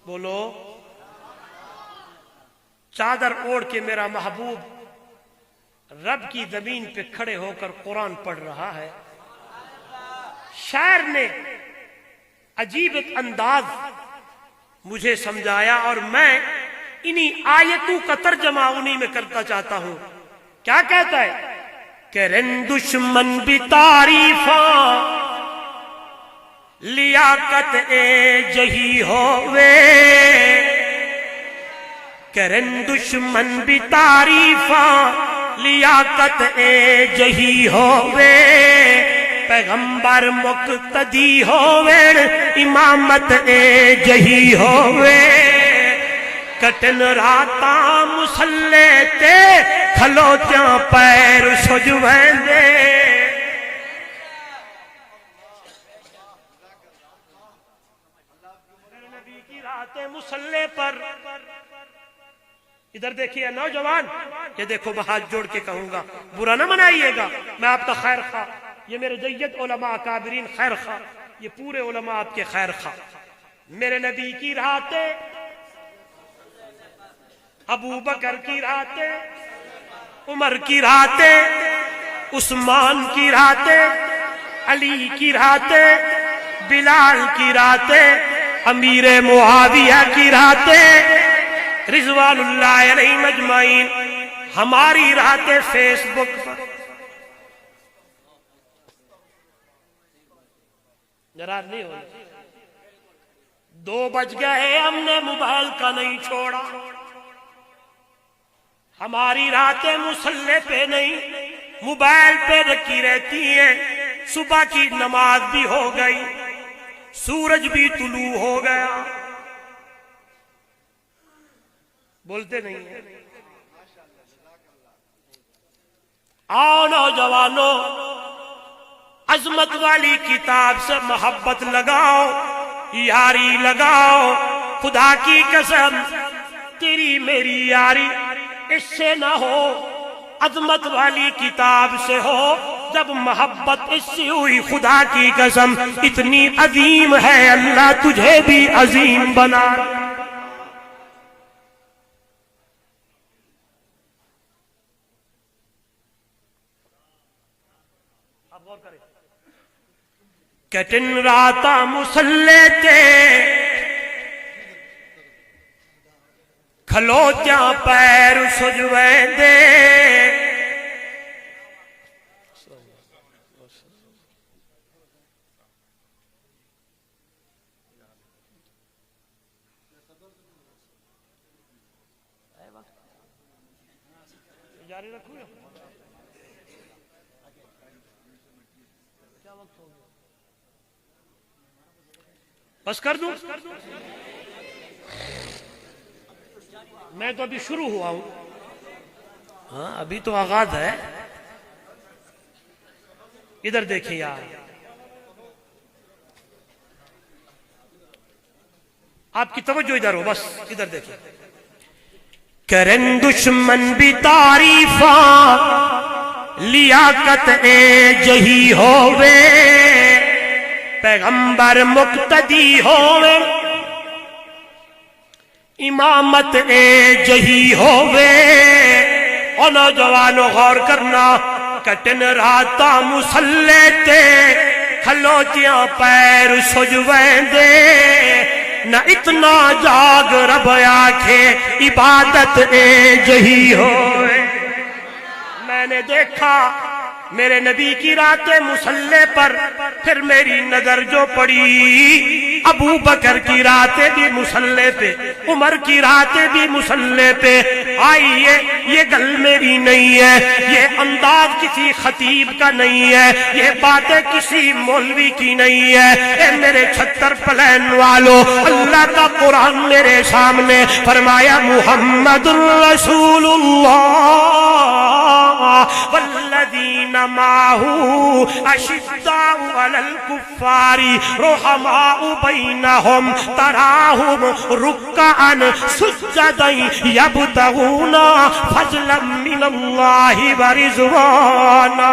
بولو چادر اوڑھ کے میرا محبوب رب کی زمین پہ کھڑے ہو کر قرآن پڑھ رہا ہے. شاعر نے عجیب انداز مجھے سمجھایا اور میں انہی آیتوں کا ترجمہ انہی میں کرتا چاہتا ہوں. کیا کہتا ہے؟ کرن دشمن بھی تعریفاں لیاقت اے جہی ہووے کرن دشمن بھی تعریفاں لیاقت اے جہی ہووے پیغمبر مقتدی ہووے امامت اے جہی ہووے کٹن راتاں مسلے تے کھلوتیاں پیر سجویں دے نبی کی راتیں مسلے پر ادھر دیکھیے نوجوان یہ دیکھو میں ہاتھ جوڑ کے کہوں گا برا نہ منائیے گا میں آپ کا خیر خواہ یہ میرے جید علماء اکابرین خیر خواہ یہ پورے علماء آپ کے خیر خواہ میرے نبی کی راتیں ابو بکر کی راتیں عمر کی راتیں عثمان کی راتیں علی کی راتیں بلال کی راتیں امیر معاویہ کی راتیں رضوان اللہ علیہم اجمعین ہماری راتیں فیس بک پر ناراض نہیں ہونا 2 بج گئے ہم نے موبائل کا نہیں چھوڑا ہماری راتیں مسلح پہ نہیں موبائل پہ رکھی رہتی ہیں صبح کی نماز بھی ہو گئی سورج بھی طلوع ہو گیا بولتے نہیں ہیں آؤ نوجوانوں عظمت والی کتاب سے محبت لگاؤ یاری لگاؤ خدا کی قسم تیری میری یاری اس سے نہ ہو عظمت والی کتاب سے ہو جب محبت اس سے ہوئی خدا کی قسم اتنی عظیم ہے اللہ تجھے بھی عظیم بنا آپ غور کریں کٹن راتا مسلے تے کھلوتیاں پیر سجویں دے جاری رکھو کیا وقت ہو گیا بس کر دوں میں تو ابھی شروع ہوا ہوں ہاں ابھی تو آغاز ہے ادھر دیکھیں یار آپ کی توجہ ادھر ہو بس ادھر دیکھیں کرن دشمن بھی تعریفاں لیاقت اے جہی ہووے پیغمبر مقتدی ہووے امامت اے جہی ہووے او نوجوانو غور کرنا کٹن راتا مسلے تے کھلوتیاں پیر سجویں دے نہ اتنا جاگ رب آکھے عبادت اے جہی ہوئے میں نے دیکھا میرے نبی کی راتیں مسلح پر پھر میری نظر جو پڑی ابو بکر کی راتیں بھی مسلح پہ عمر کی راتیں بھی مسلح پہ آئیے یہ گل میری نہیں ہے یہ انداز کسی خطیب کا نہیں ہے یہ باتیں کسی مولوی کی نہیں ہے اے میرے 76 پلین والو اللہ کا قرآن میرے سامنے فرمایا محمد رسول اللہ والذین معه اشداء علی الکفار رحماء بینہم تراہم رکعا سجدا یبتغون فضلا من اللہ ورضوانا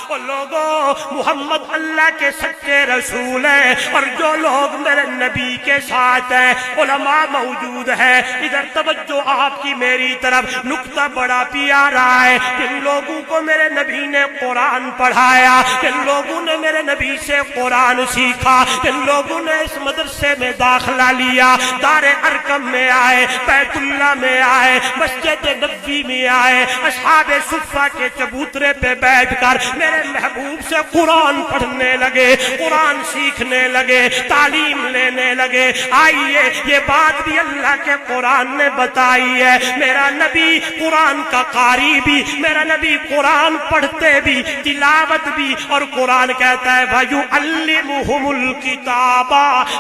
وہ لوگوں محمد اللہ کے سچے رسول ہیں، اور جو لوگ میرے نبی کے ساتھ ہیں علماء موجود ہیں، ادھر توجہ آپ کی میری طرف، نکتہ بڑا پیارا ہے۔ جن لوگوں کو میرے نبی نے قرآن پڑھایا، جن لوگوں نے میرے نبی سے قرآن سیکھا، جن لوگوں نے اس مدرسے میں داخلہ لیا، دار ارقم میں آئے، بیت اللہ میں آئے، مسجد نبوی میں آئے، اصحاب صفہ کے چبوترے پہ بیٹھ کر میرے محبوب سے قرآن پڑھنے لگے، قرآن سیکھنے لگے، تعلیم لینے لگے۔ آئیے یہ بات بھی اللہ کے قرآن نے بتائی ہے، میرا نبی قرآن کا قاری بھی، میرا نبی قرآن پڑھتے بھی، تلاوت بھی، اور قرآن کہتا ہے وَيُعَلِّمُهُمُ الْكِتَابَ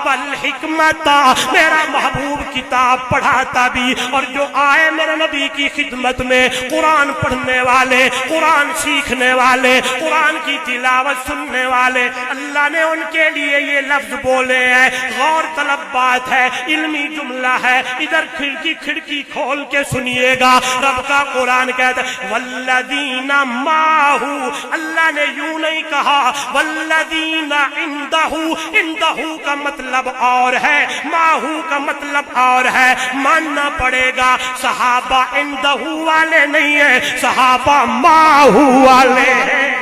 وَالْحِكْمَةَ، میرا محبوب کتاب پڑھاتا بھی، اور جو آئے میرے نبی کی خدمت میں قرآن پڑھنے والے، قرآن سیکھنے والے، قرآن کی تلاوت سننے والے، اللہ نے ان کے لیے یہ لفظ بولے ہیں۔ غور طلب بات ہے، علمی جملہ ہے، ادھر کھڑکی کھول کے سنیے گا، رب کا قرآن کہتا ہے والذین معہ، اللہ نے یوں نہیں کہا والذین عندہ، عندہ کا مطلب اور ہے، معہ کا مطلب اور ہے، ماننا پڑے گا صحابہ عندہ والے نہیں ہیں، صحابہ معہ والے ہیں۔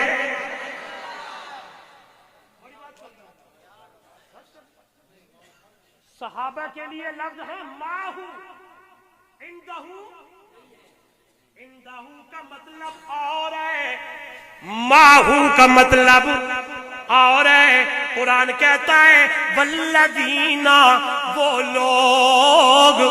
صحابہ کے لیے لفظ ہے معہ، عندہ، عندہ کا مطلب اور ہے، معہ کا مطلب اور ہے۔ قرآن کہتا ہے والذین، وہ لوگ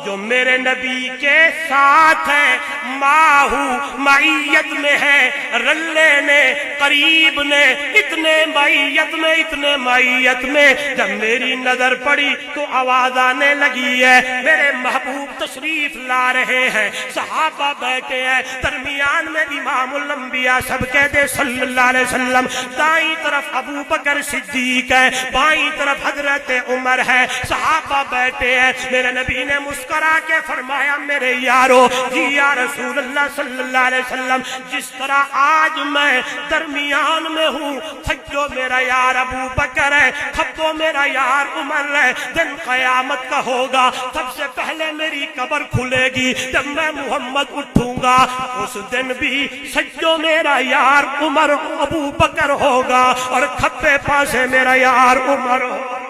جو میرے نبی کے ساتھ ہیں، معہ معیت میں ہے، رلے نے، قریب نے، اتنے معیت میں، اتنے معیت میں، جب میری نظر پڑی تو آواز آنے لگی ہے، میرے محبوب تشریف لا رہے ہیں، صحابہ بیٹھے ہیں، درمیان میں امام الانبیاء سب کہتے صلی اللہ علیہ وسلم، دائیں طرف ابو بکر صدیق ہے، بائیں طرف حضرت عمر ہے، صحابہ بیٹھے ہیں، میرے نبی نے مسکرا کے فرمایا میرے یارو، جی یا رسول اللہ صلی اللہ علیہ وسلم، جس طرح آج میں درمیان میں ہوں، سجو میرا یار ابو بکر ہے، کھبو میرا یار عمر ہے، دن قیامت کا ہوگا، سب سے پہلے میری قبر کھلے گی، جب میں محمد اٹھوں گا، اس دن بھی سجو میرا یار عمر ابو بکر ہوگا، اور کھبے پاسے میرا یار عمر ہوگا،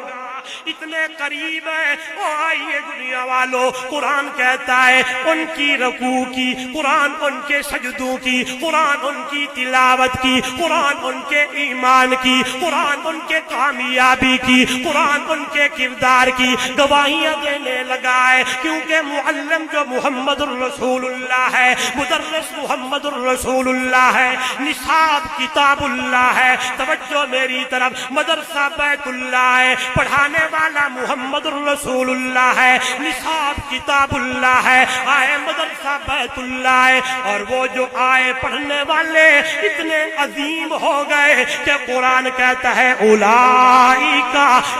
اتنے قریب ہے۔ او آئیے دنیا والو، قرآن کہتا ہے ان کی رکوع کی، قرآن ان کے سجدوں کی، قرآن ان کی تلاوت کی، قرآن ان کے ایمان کی، قرآن ان کے کامیابی کی، قرآن ان کے کردار کی گواہیاں دینے لگا ہے، کیونکہ معلم جو محمد الرسول اللہ ہے، مدرس محمد الرسول اللہ ہے، نصاب کتاب اللہ ہے، توجہ میری طرف، مدرسہ بیت اللہ ہے، پڑھانے والا محمد الرسول اللہ ہے، نصاب کتاب اللہ ہے، آئے مدرسہ بیت اللہ ہے، اور وہ جو آئے پڑھنے والے اتنے عظیم ہو گئے کہ قرآن کہتا ہے اولئک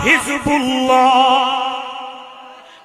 حزب اللہ۔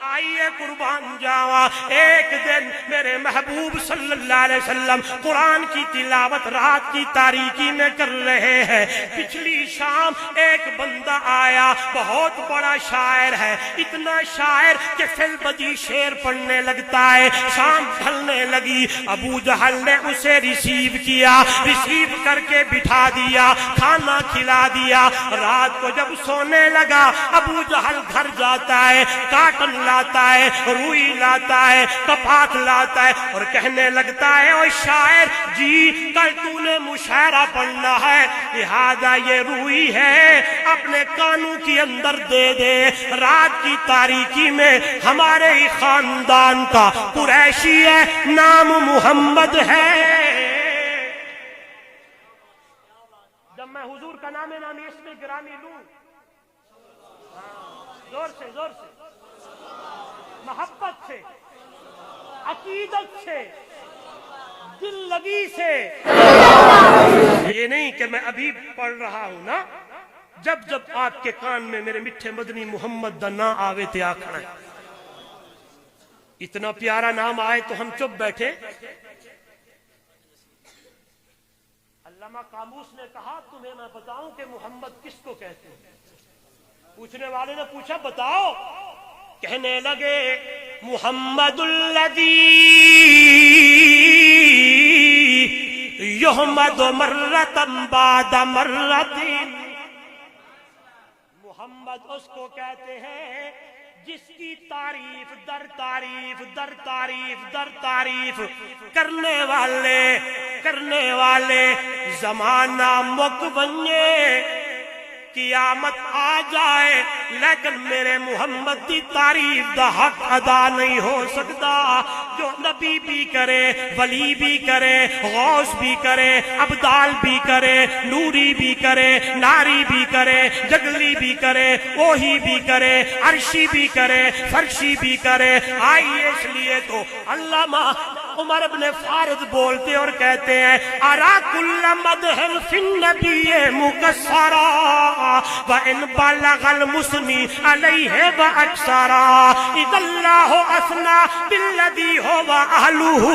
آئیے قربان جاوا، ایک دن میرے محبوب صلی اللہ علیہ وسلم قرآن کی تلاوت رات کی تاریکی میں کر رہے ہیں، پچھلی شام ایک بندہ آیا، بہت بڑا شاعر ہے، اتنا شاعر کہ فی البدی شعر پڑھنے لگتا ہے۔ شام ڈھلنے لگی، ابو جہل نے اسے ریسیو کیا، ریسیو کر کے بٹھا دیا، کھانا کھلا دیا، رات کو جب سونے لگا ابو جہل گھر جاتا ہے، کاٹن لاتا ہے، روئی لاتا ہے، کپات لاتا ہے، اور کہنے لگتا ہے او شاعر جی کل تو نے مشاعرہ پڑھنا ہے، لہذا یہ روئی ہے اپنے کانوں کے اندر دے دے، رات کی تاریکی میں ہمارے ہی خاندان کا قریشی ہے، نام محمد ہے۔ جب میں حضور کا نام نامی اس میں گرامی لوں، زور سے زور سے، محبت سے، عقیدت سے، دل لگی سے، یہ نہیں کہ میں ابھی پڑھ رہا ہوں نا، جب جب آپ کے کان میں میرے میٹھے مدنی محمد دا نام آوے تے آکھنا ہے، اتنا پیارا نام آئے تو ہم چپ بیٹھے۔ علامہ قاموس نے کہا تمہیں میں بتاؤں کہ محمد کس کو کہتے ہیں؟ پوچھنے والے نے پوچھا بتاؤ. کہنے لگے محمد الذی یحمد مرۃ بعد مرۃ. محمد اس کو کہتے ہیں جس کی تعریف در تعریف در تعریف در تعریف کرنے والے زمانہ مک بنجے قیامت آ جائے لیکن میرے محمد کی تعریف دا حق ادا نہیں ہو سکتا. جو نبی بھی کرے ولی بھی کرے غوث بھی کرے ابدال بھی کرے نوری بھی کرے ناری بھی کرے جگلی بھی کرے اوہی بھی کرے عرشی بھی کرے فرشی بھی کرے. آئیے اس لیے تو علامہ عمر ابن فارض بولتے اور کہتے ہیں ارا کل مدح فی النبی مکسرا وان بلغ المسنی علیہ واکثرا اذا اللہ اثنى بالذی هو اہلہ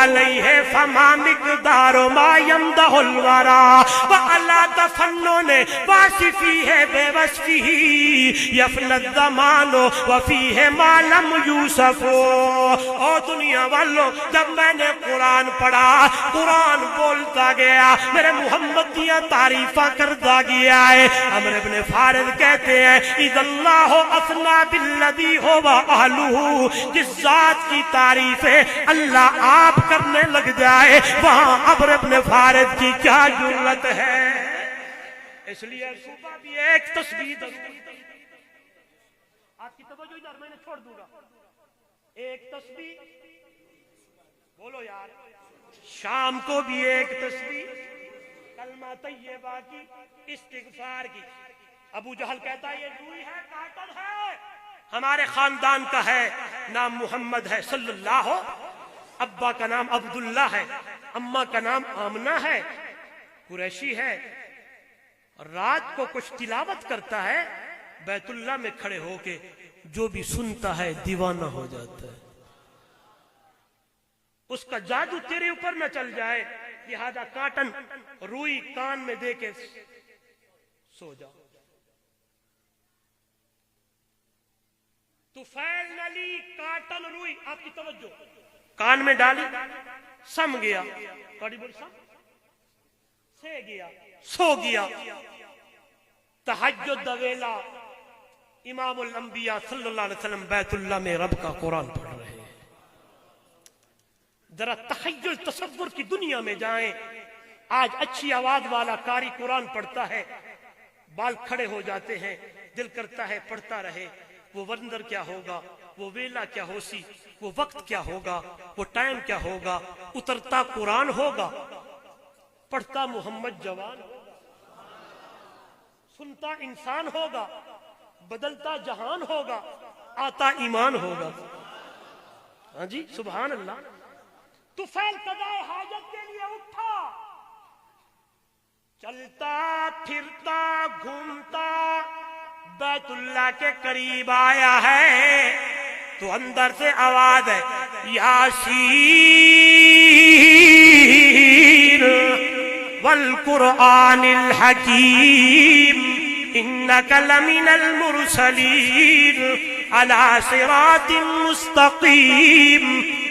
علیہ فما مقدار ما یمدح الورا وعلی تفنن واصفیہ بے وصفہ یفنی الزمان وفیہ ما لم یوصف. او دنیا والوں جب میں نے قرآن پڑھا قرآن بولتا گیا میرے محمد دیا تعریفہ کرتا گیا ہے. عمر ابن فارض کہتے ہیں اذا اللہ اثنى بالذی هو اہلہ. جس ذات کی تعریفیں اللہ آپ کرنے لگ جائے وہاں عمر ابن فارض کی کیا جرت ہے. اس لیے صبح بھی ایک تسبیح آپ کی توجہ ادھر میں نے چھوڑ دوں گا. ایک تسبیح بولو یار. شام کو بھی ایک تسبیح کلمہ طیبہ کی استغفار کی. ابو جہل کہتا ہے یہ روئی ہے کاٹن ہے ہمارے خاندان کا ہے نام محمد ہے صلی اللہ. ابا کا نام عبداللہ ہے اماں کا نام آمنہ ہے قریشی ہے. رات کو کچھ تلاوت کرتا ہے بیت اللہ میں کھڑے ہو کے جو بھی سنتا ہے دیوانہ ہو جاتا ہے. اس کا جادو تیرے اوپر نہ چل جائے لہذا کاٹن روئی کان میں دے کے سو جاؤ. طفیل نے لی کاٹن روئی آپ کی توجہ کان میں ڈالی سم گیا سے گیا سو گیا. تہجد ویلا امام الانبیاء صلی اللہ علیہ وسلم بیت اللہ میں رب کا قرآن پڑھ رہے ہیں. ذرا تخیل تصور کی دنیا میں جائیں. آج اچھی آواز والا قاری قرآن پڑھتا ہے بال کھڑے ہو جاتے ہیں دل کرتا ہے پڑھتا رہے. وہ وندر کیا ہوگا وہ ویلا کیا ہوسی وہ وقت کیا ہوگا وہ ٹائم کیا ہوگا. اترتا قرآن ہوگا پڑھتا محمد جوان سنتا انسان ہوگا بدلتا جہان ہوگا آتا ایمان ہوگا. ہاں جی سبحان اللہ. طفیل قضائے حاجت کے لیے اٹھا چلتا پھرتا گھومتا بیت اللہ کے قریب آیا ہے تو اندر سے آواز ہے یاسین والقرآن الحکیم انک لمن المرسلین علی صراط مستقیم.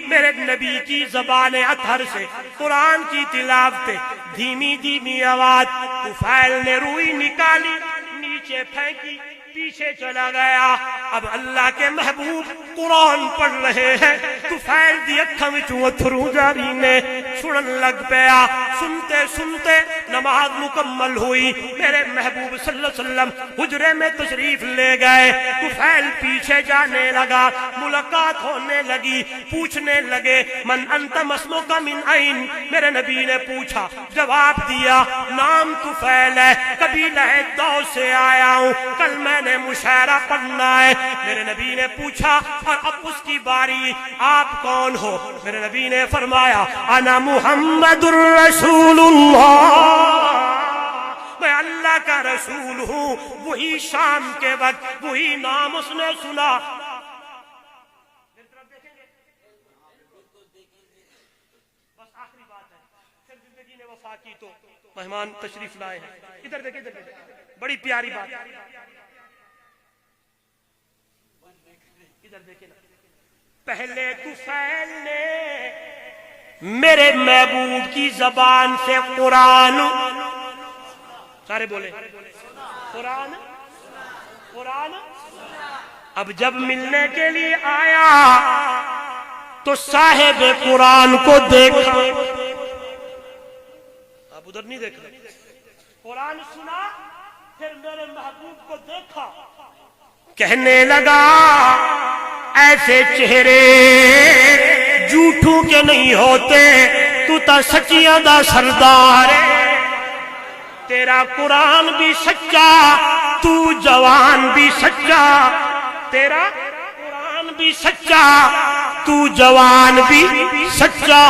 میرے نبی کی زبان اطہر سے قرآن کی تلاوت دھیمی دھیمی آواز. طفیل نے روئی نکالی نیچے پھینکی پیچھے چلا گیا. اب اللہ کے محبوب قرآن پڑھ رہے ہیں طفیل دی اکھاں وچوں اتھرو جاری نے چھڑن لگ پیا. سنتے سنتے نماز مکمل ہوئی. میرے محبوب صلی اللہ علیہ وسلم حجرے میں تشریف لے گئے. طفیل پیچھے جانے لگا ملاقات ہونے لگی پوچھنے لگے من انت مسموک من عین. میرے نبی نے پوچھا جواب دیا نام طفیل ہے قبیلہ دوس سے آیا ہوں کل میں نے مشاعرہ پڑھنا ہے. میرے نبی نے پوچھا اور اب اس کی باری آپ کون ہو. میرے نبی نے فرمایا انا محمد الرسول اللہ میں اللہ کا رسول ہوں. وہی شام کے وقت وہی نام اس نے سنا. بس آخری بات ہے پھر زندگی نے وفاقی تو مہمان تشریف لائے ہیں. ادھر دیکھیں ادھر دیکھیں, بڑی پیاری بات. ادھر دیکھیں نا, پہلے طفیل نے میرے محبوب کی زبان سے قرآن, سارے بولے قرآن قرآن. اب جب ملنے کے لیے آیا تو صاحب قرآن کو دیکھا. اب ادھر نہیں دیکھ رہے, قرآن سنا پھر میرے محبوب کو دیکھا, کہنے لگا ایسے چہرے جھوٹوں کے نہیں ہوتے, تو تا سچیاں دا سردار ہے. تیرا قرآن بھی سچا, تو جوان بھی سچا. تیرا قرآن بھی سچا, تو جوان بھی سچا.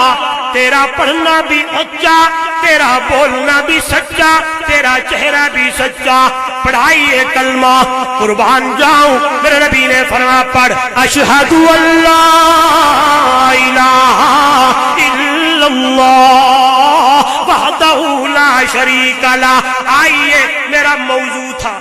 تیرا پڑھنا بھی اچھا, تیرا بولنا بھی سچا, تیرا چہرہ بھی سچا. پڑھائیے کلمہ, قربان جاؤں. میرے نبی نے فرمایا پڑھ اشہد ان لا الہ الا اللہ وحدہ لا شریک لہ. آئیے, میرا موضوع تھا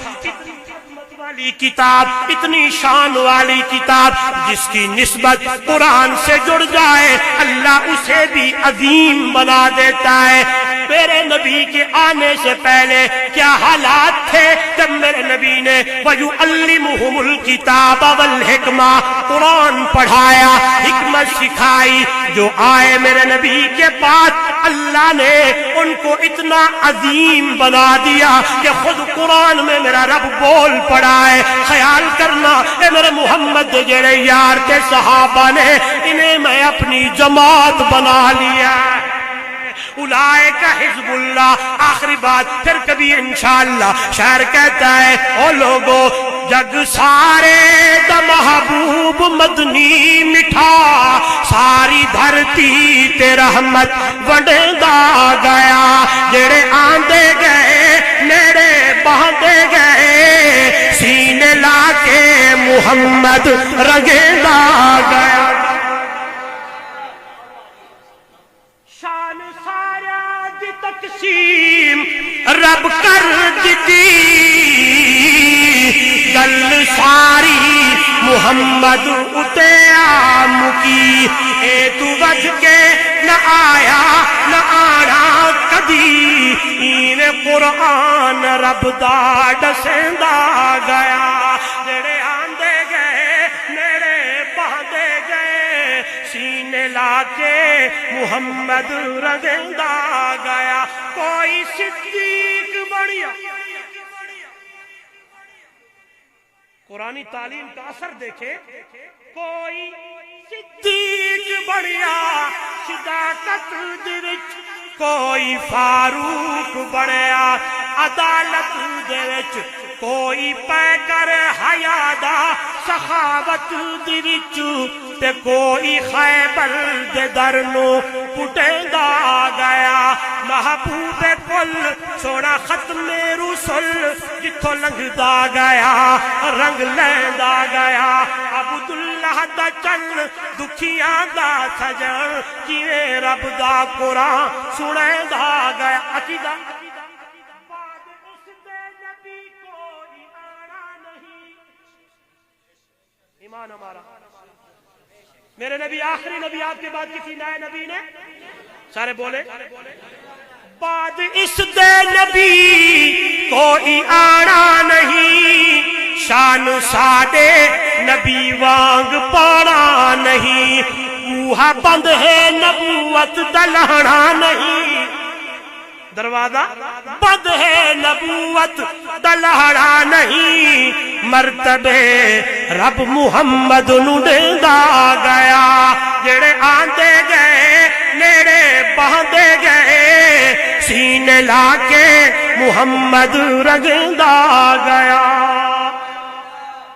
کتاب, اتنی شان والی کتاب جس کی نسبت قرآن سے جڑ جائے اللہ اسے بھی عظیم بنا دیتا ہے. میرے نبی کے آنے سے پہلے کیا حالات تھے جب میرے نبی نے وَيُعَلِّمُهُمُ الْكِتَابَ وَالْحِكْمَةَ, قرآن پڑھایا, حکمت سکھائی. جو آئے میرے نبی کے پاس اللہ نے ان کو اتنا عظیم بنا دیا کہ خود قرآن میں میرا رب بول پڑا ہے. خیال کرنا اے میرے محمد جڑے یار کے صحابہ نے انہیں میں اپنی جماعت بنا لیا. اولئک حزب اللہ. آخری بات پھر کبھی انشاءاللہ. شاعر کہتا ہے او لوگو جگ سارے دا محبوب مدنی مٹھا, ساری دھرتی تے رحمت ونڈدا گیا. جڑے آندے گئے نیڑے باندے گئے, سینے لا کے محمد رنگدا گیا. شان سارا دی تقسیم رب کر دیتی, گل ساری محمد اتے مکی. اے تو وجھ کے نہ آیا نہ آنا کدی, این قرآن رب دا ڈسیندا گیا. جڑے آندے گئے نیڑے باندے گئے, سینے لا کے محمد رنگدا گیا. کوئی صدیق بڑھیا, قرآنی تعلیم کا اثر دیکھے. کوئی صدیق بڑھیا صداقت دے وچ, کوئی فاروق بڑھیا عدالت دے وچ, کوئی پے کر حیا دا سخاوت دی وچ, تے کوئی خیبر دے در نو پٹیندا گیا. محبوب کل سونا ختم رسل جتھوں لنگدا گیا رنگ لیندا گیا. عبداللہ دا چل دکھیاں دا سجن, کیویں رب دا قرآن سنیندا گیا. عقیدہ ایمان ہمارا, میرے نبی آخری نبی, آپ کے بعد کسی نئے نبی نے, سارے بولے بعد اس دے نبی کوئی آنا نہیں, شان ساڈے نبی وانگ پانا نہیں. بوہا بند ہے نبوت دلہنا نہیں, دروازہ بند ہے نبوت دلہڑا نہیں. مرتبے رب محمد نو دیندا گیا. جڑے آندے گئے نیڑے باندے گئے, سینے لا کے محمد رنگدا گیا.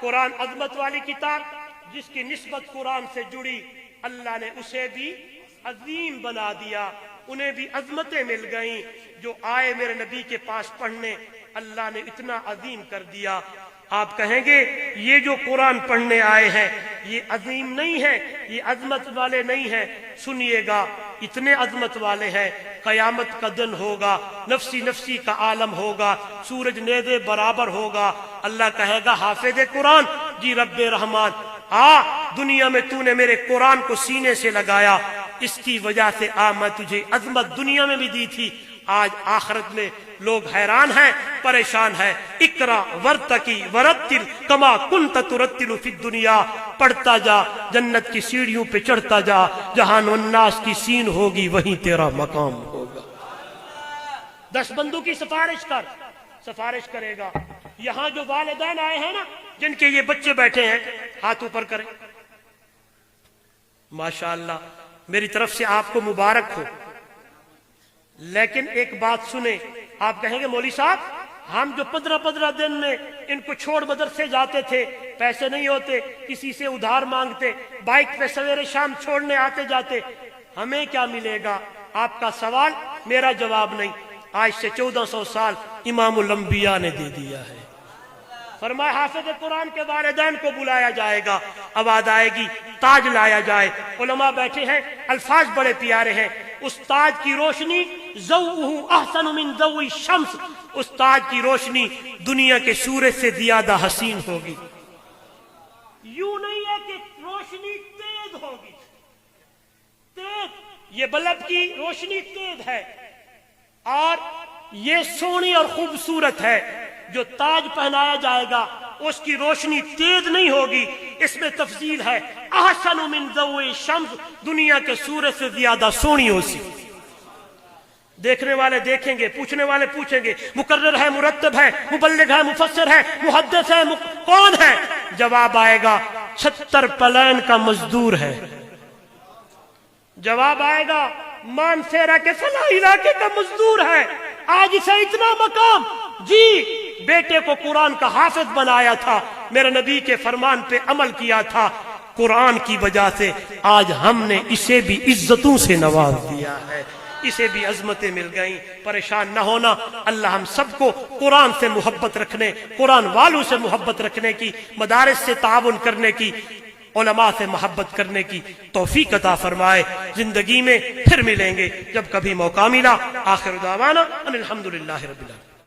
قرآن عظمت والی کتاب جس کی نسبت قرآن سے جڑی, اللہ نے اسے بھی عظیم بنا دیا. انہیں بھی عظمتیں مل گئیں. جو آئے میرے نبی کے پاس پڑھنے, اللہ نے اتنا عظیم کر دیا. آپ کہیں گے یہ جو قرآن پڑھنے آئے ہیں یہ عظیم نہیں ہے, یہ عظمت والے نہیں ہیں. سنیے گا, اتنے عظمت والے ہیں. قیامت کا دن ہوگا, نفسی نفسی کا عالم ہوگا, سورج نیزے برابر ہوگا. اللہ کہے گا حافظ قرآن, جی رب رحمان دنیا میں تو نے میرے قرآن کو سینے سے لگایا, اس کی وجہ سے میں تجھے عظمت دنیا میں بھی دی تھی, آج آخرت میں لوگ حیران ہیں, پریشان ہیں. اقرا ورتقی ورتل کما کنت ترتل فی الدنیا, پڑھتا جا, جنت کی سیڑھیوں پہ چڑھتا جا, جہان والناس کی سین ہوگی وہیں تیرا مقام ہوگا. 10 بندوں کی سفارش کرے گا. یہاں جو والدین آئے ہیں نا, جن کے یہ بچے بیٹھے ہیں, ہاتھ اوپر کریں. ماشاءاللہ میری طرف سے آپ کو مبارک ہو. لیکن ایک بات سنیں, آپ کہیں گے مولوی صاحب ہم جو 15 دن میں ان کو چھوڑ مدرسے جاتے تھے, پیسے نہیں ہوتے, کسی سے ادھار مانگتے, بائک پہ سویرے شام چھوڑنے آتے جاتے, ہمیں کیا ملے گا؟ آپ کا سوال میرا جواب نہیں. آج سے 1400 سال امام الانبیاء نے دے دیا ہے. فرمایا حافظ قرآن کے والدین کو بلایا جائے گا, آواز آئے گی, تاج لایا جائے. علماء بیٹھے ہیں, الفاظ بڑے پیارے ہیں. اس تاج کی روشنی ضوءہ احسن من ضوء الشمس, اس تاج کی روشنی دنیا کے سورج سے زیادہ حسین ہوگی. یوں نہیں ہے کہ روشنی تیز ہوگی, یہ بلب کی روشنی تیز ہے اور یہ سونی اور خوبصورت ہے. جو تاج پہنایا جائے گا اس کی روشنی تیز نہیں ہوگی, اس میں تفصیل ہے. احسن من ضوء الشمس, دنیا کے سورج سے زیادہ سونی ہو سی. دیکھنے والے دیکھیں گے, پوچھنے والے پوچھیں گے, مقرر ہے, مرتب ہے, مبلغ ہے, مفسر ہے, محدث ہے, کون ہے؟ جواب آئے گا 76 پلین کا مزدور ہے. جواب آئے گا مانسیرا کے فلاں علاقے کا مزدور ہے. آج اسے اتنا مقام, جی بیٹے کو قرآن کا حافظ بنایا تھا, میرے نبی کے فرمان پہ عمل کیا تھا, قرآن کی وجہ سے آج ہم نے اسے بھی عزتوں سے نواز دیا ہے, اسے بھی عظمتیں مل گئیں. پریشان نہ ہونا, اللہ ہم سب کو قرآن سے محبت رکھنے, قرآن والوں سے محبت رکھنے کی, مدارس سے تعاون کرنے کی, علماء سے محبت کرنے کی توفیق عطا فرمائے. زندگی میں پھر ملیں گے جب کبھی موقع ملا. آخر دعوانا ان الحمدللہ رب العالمین.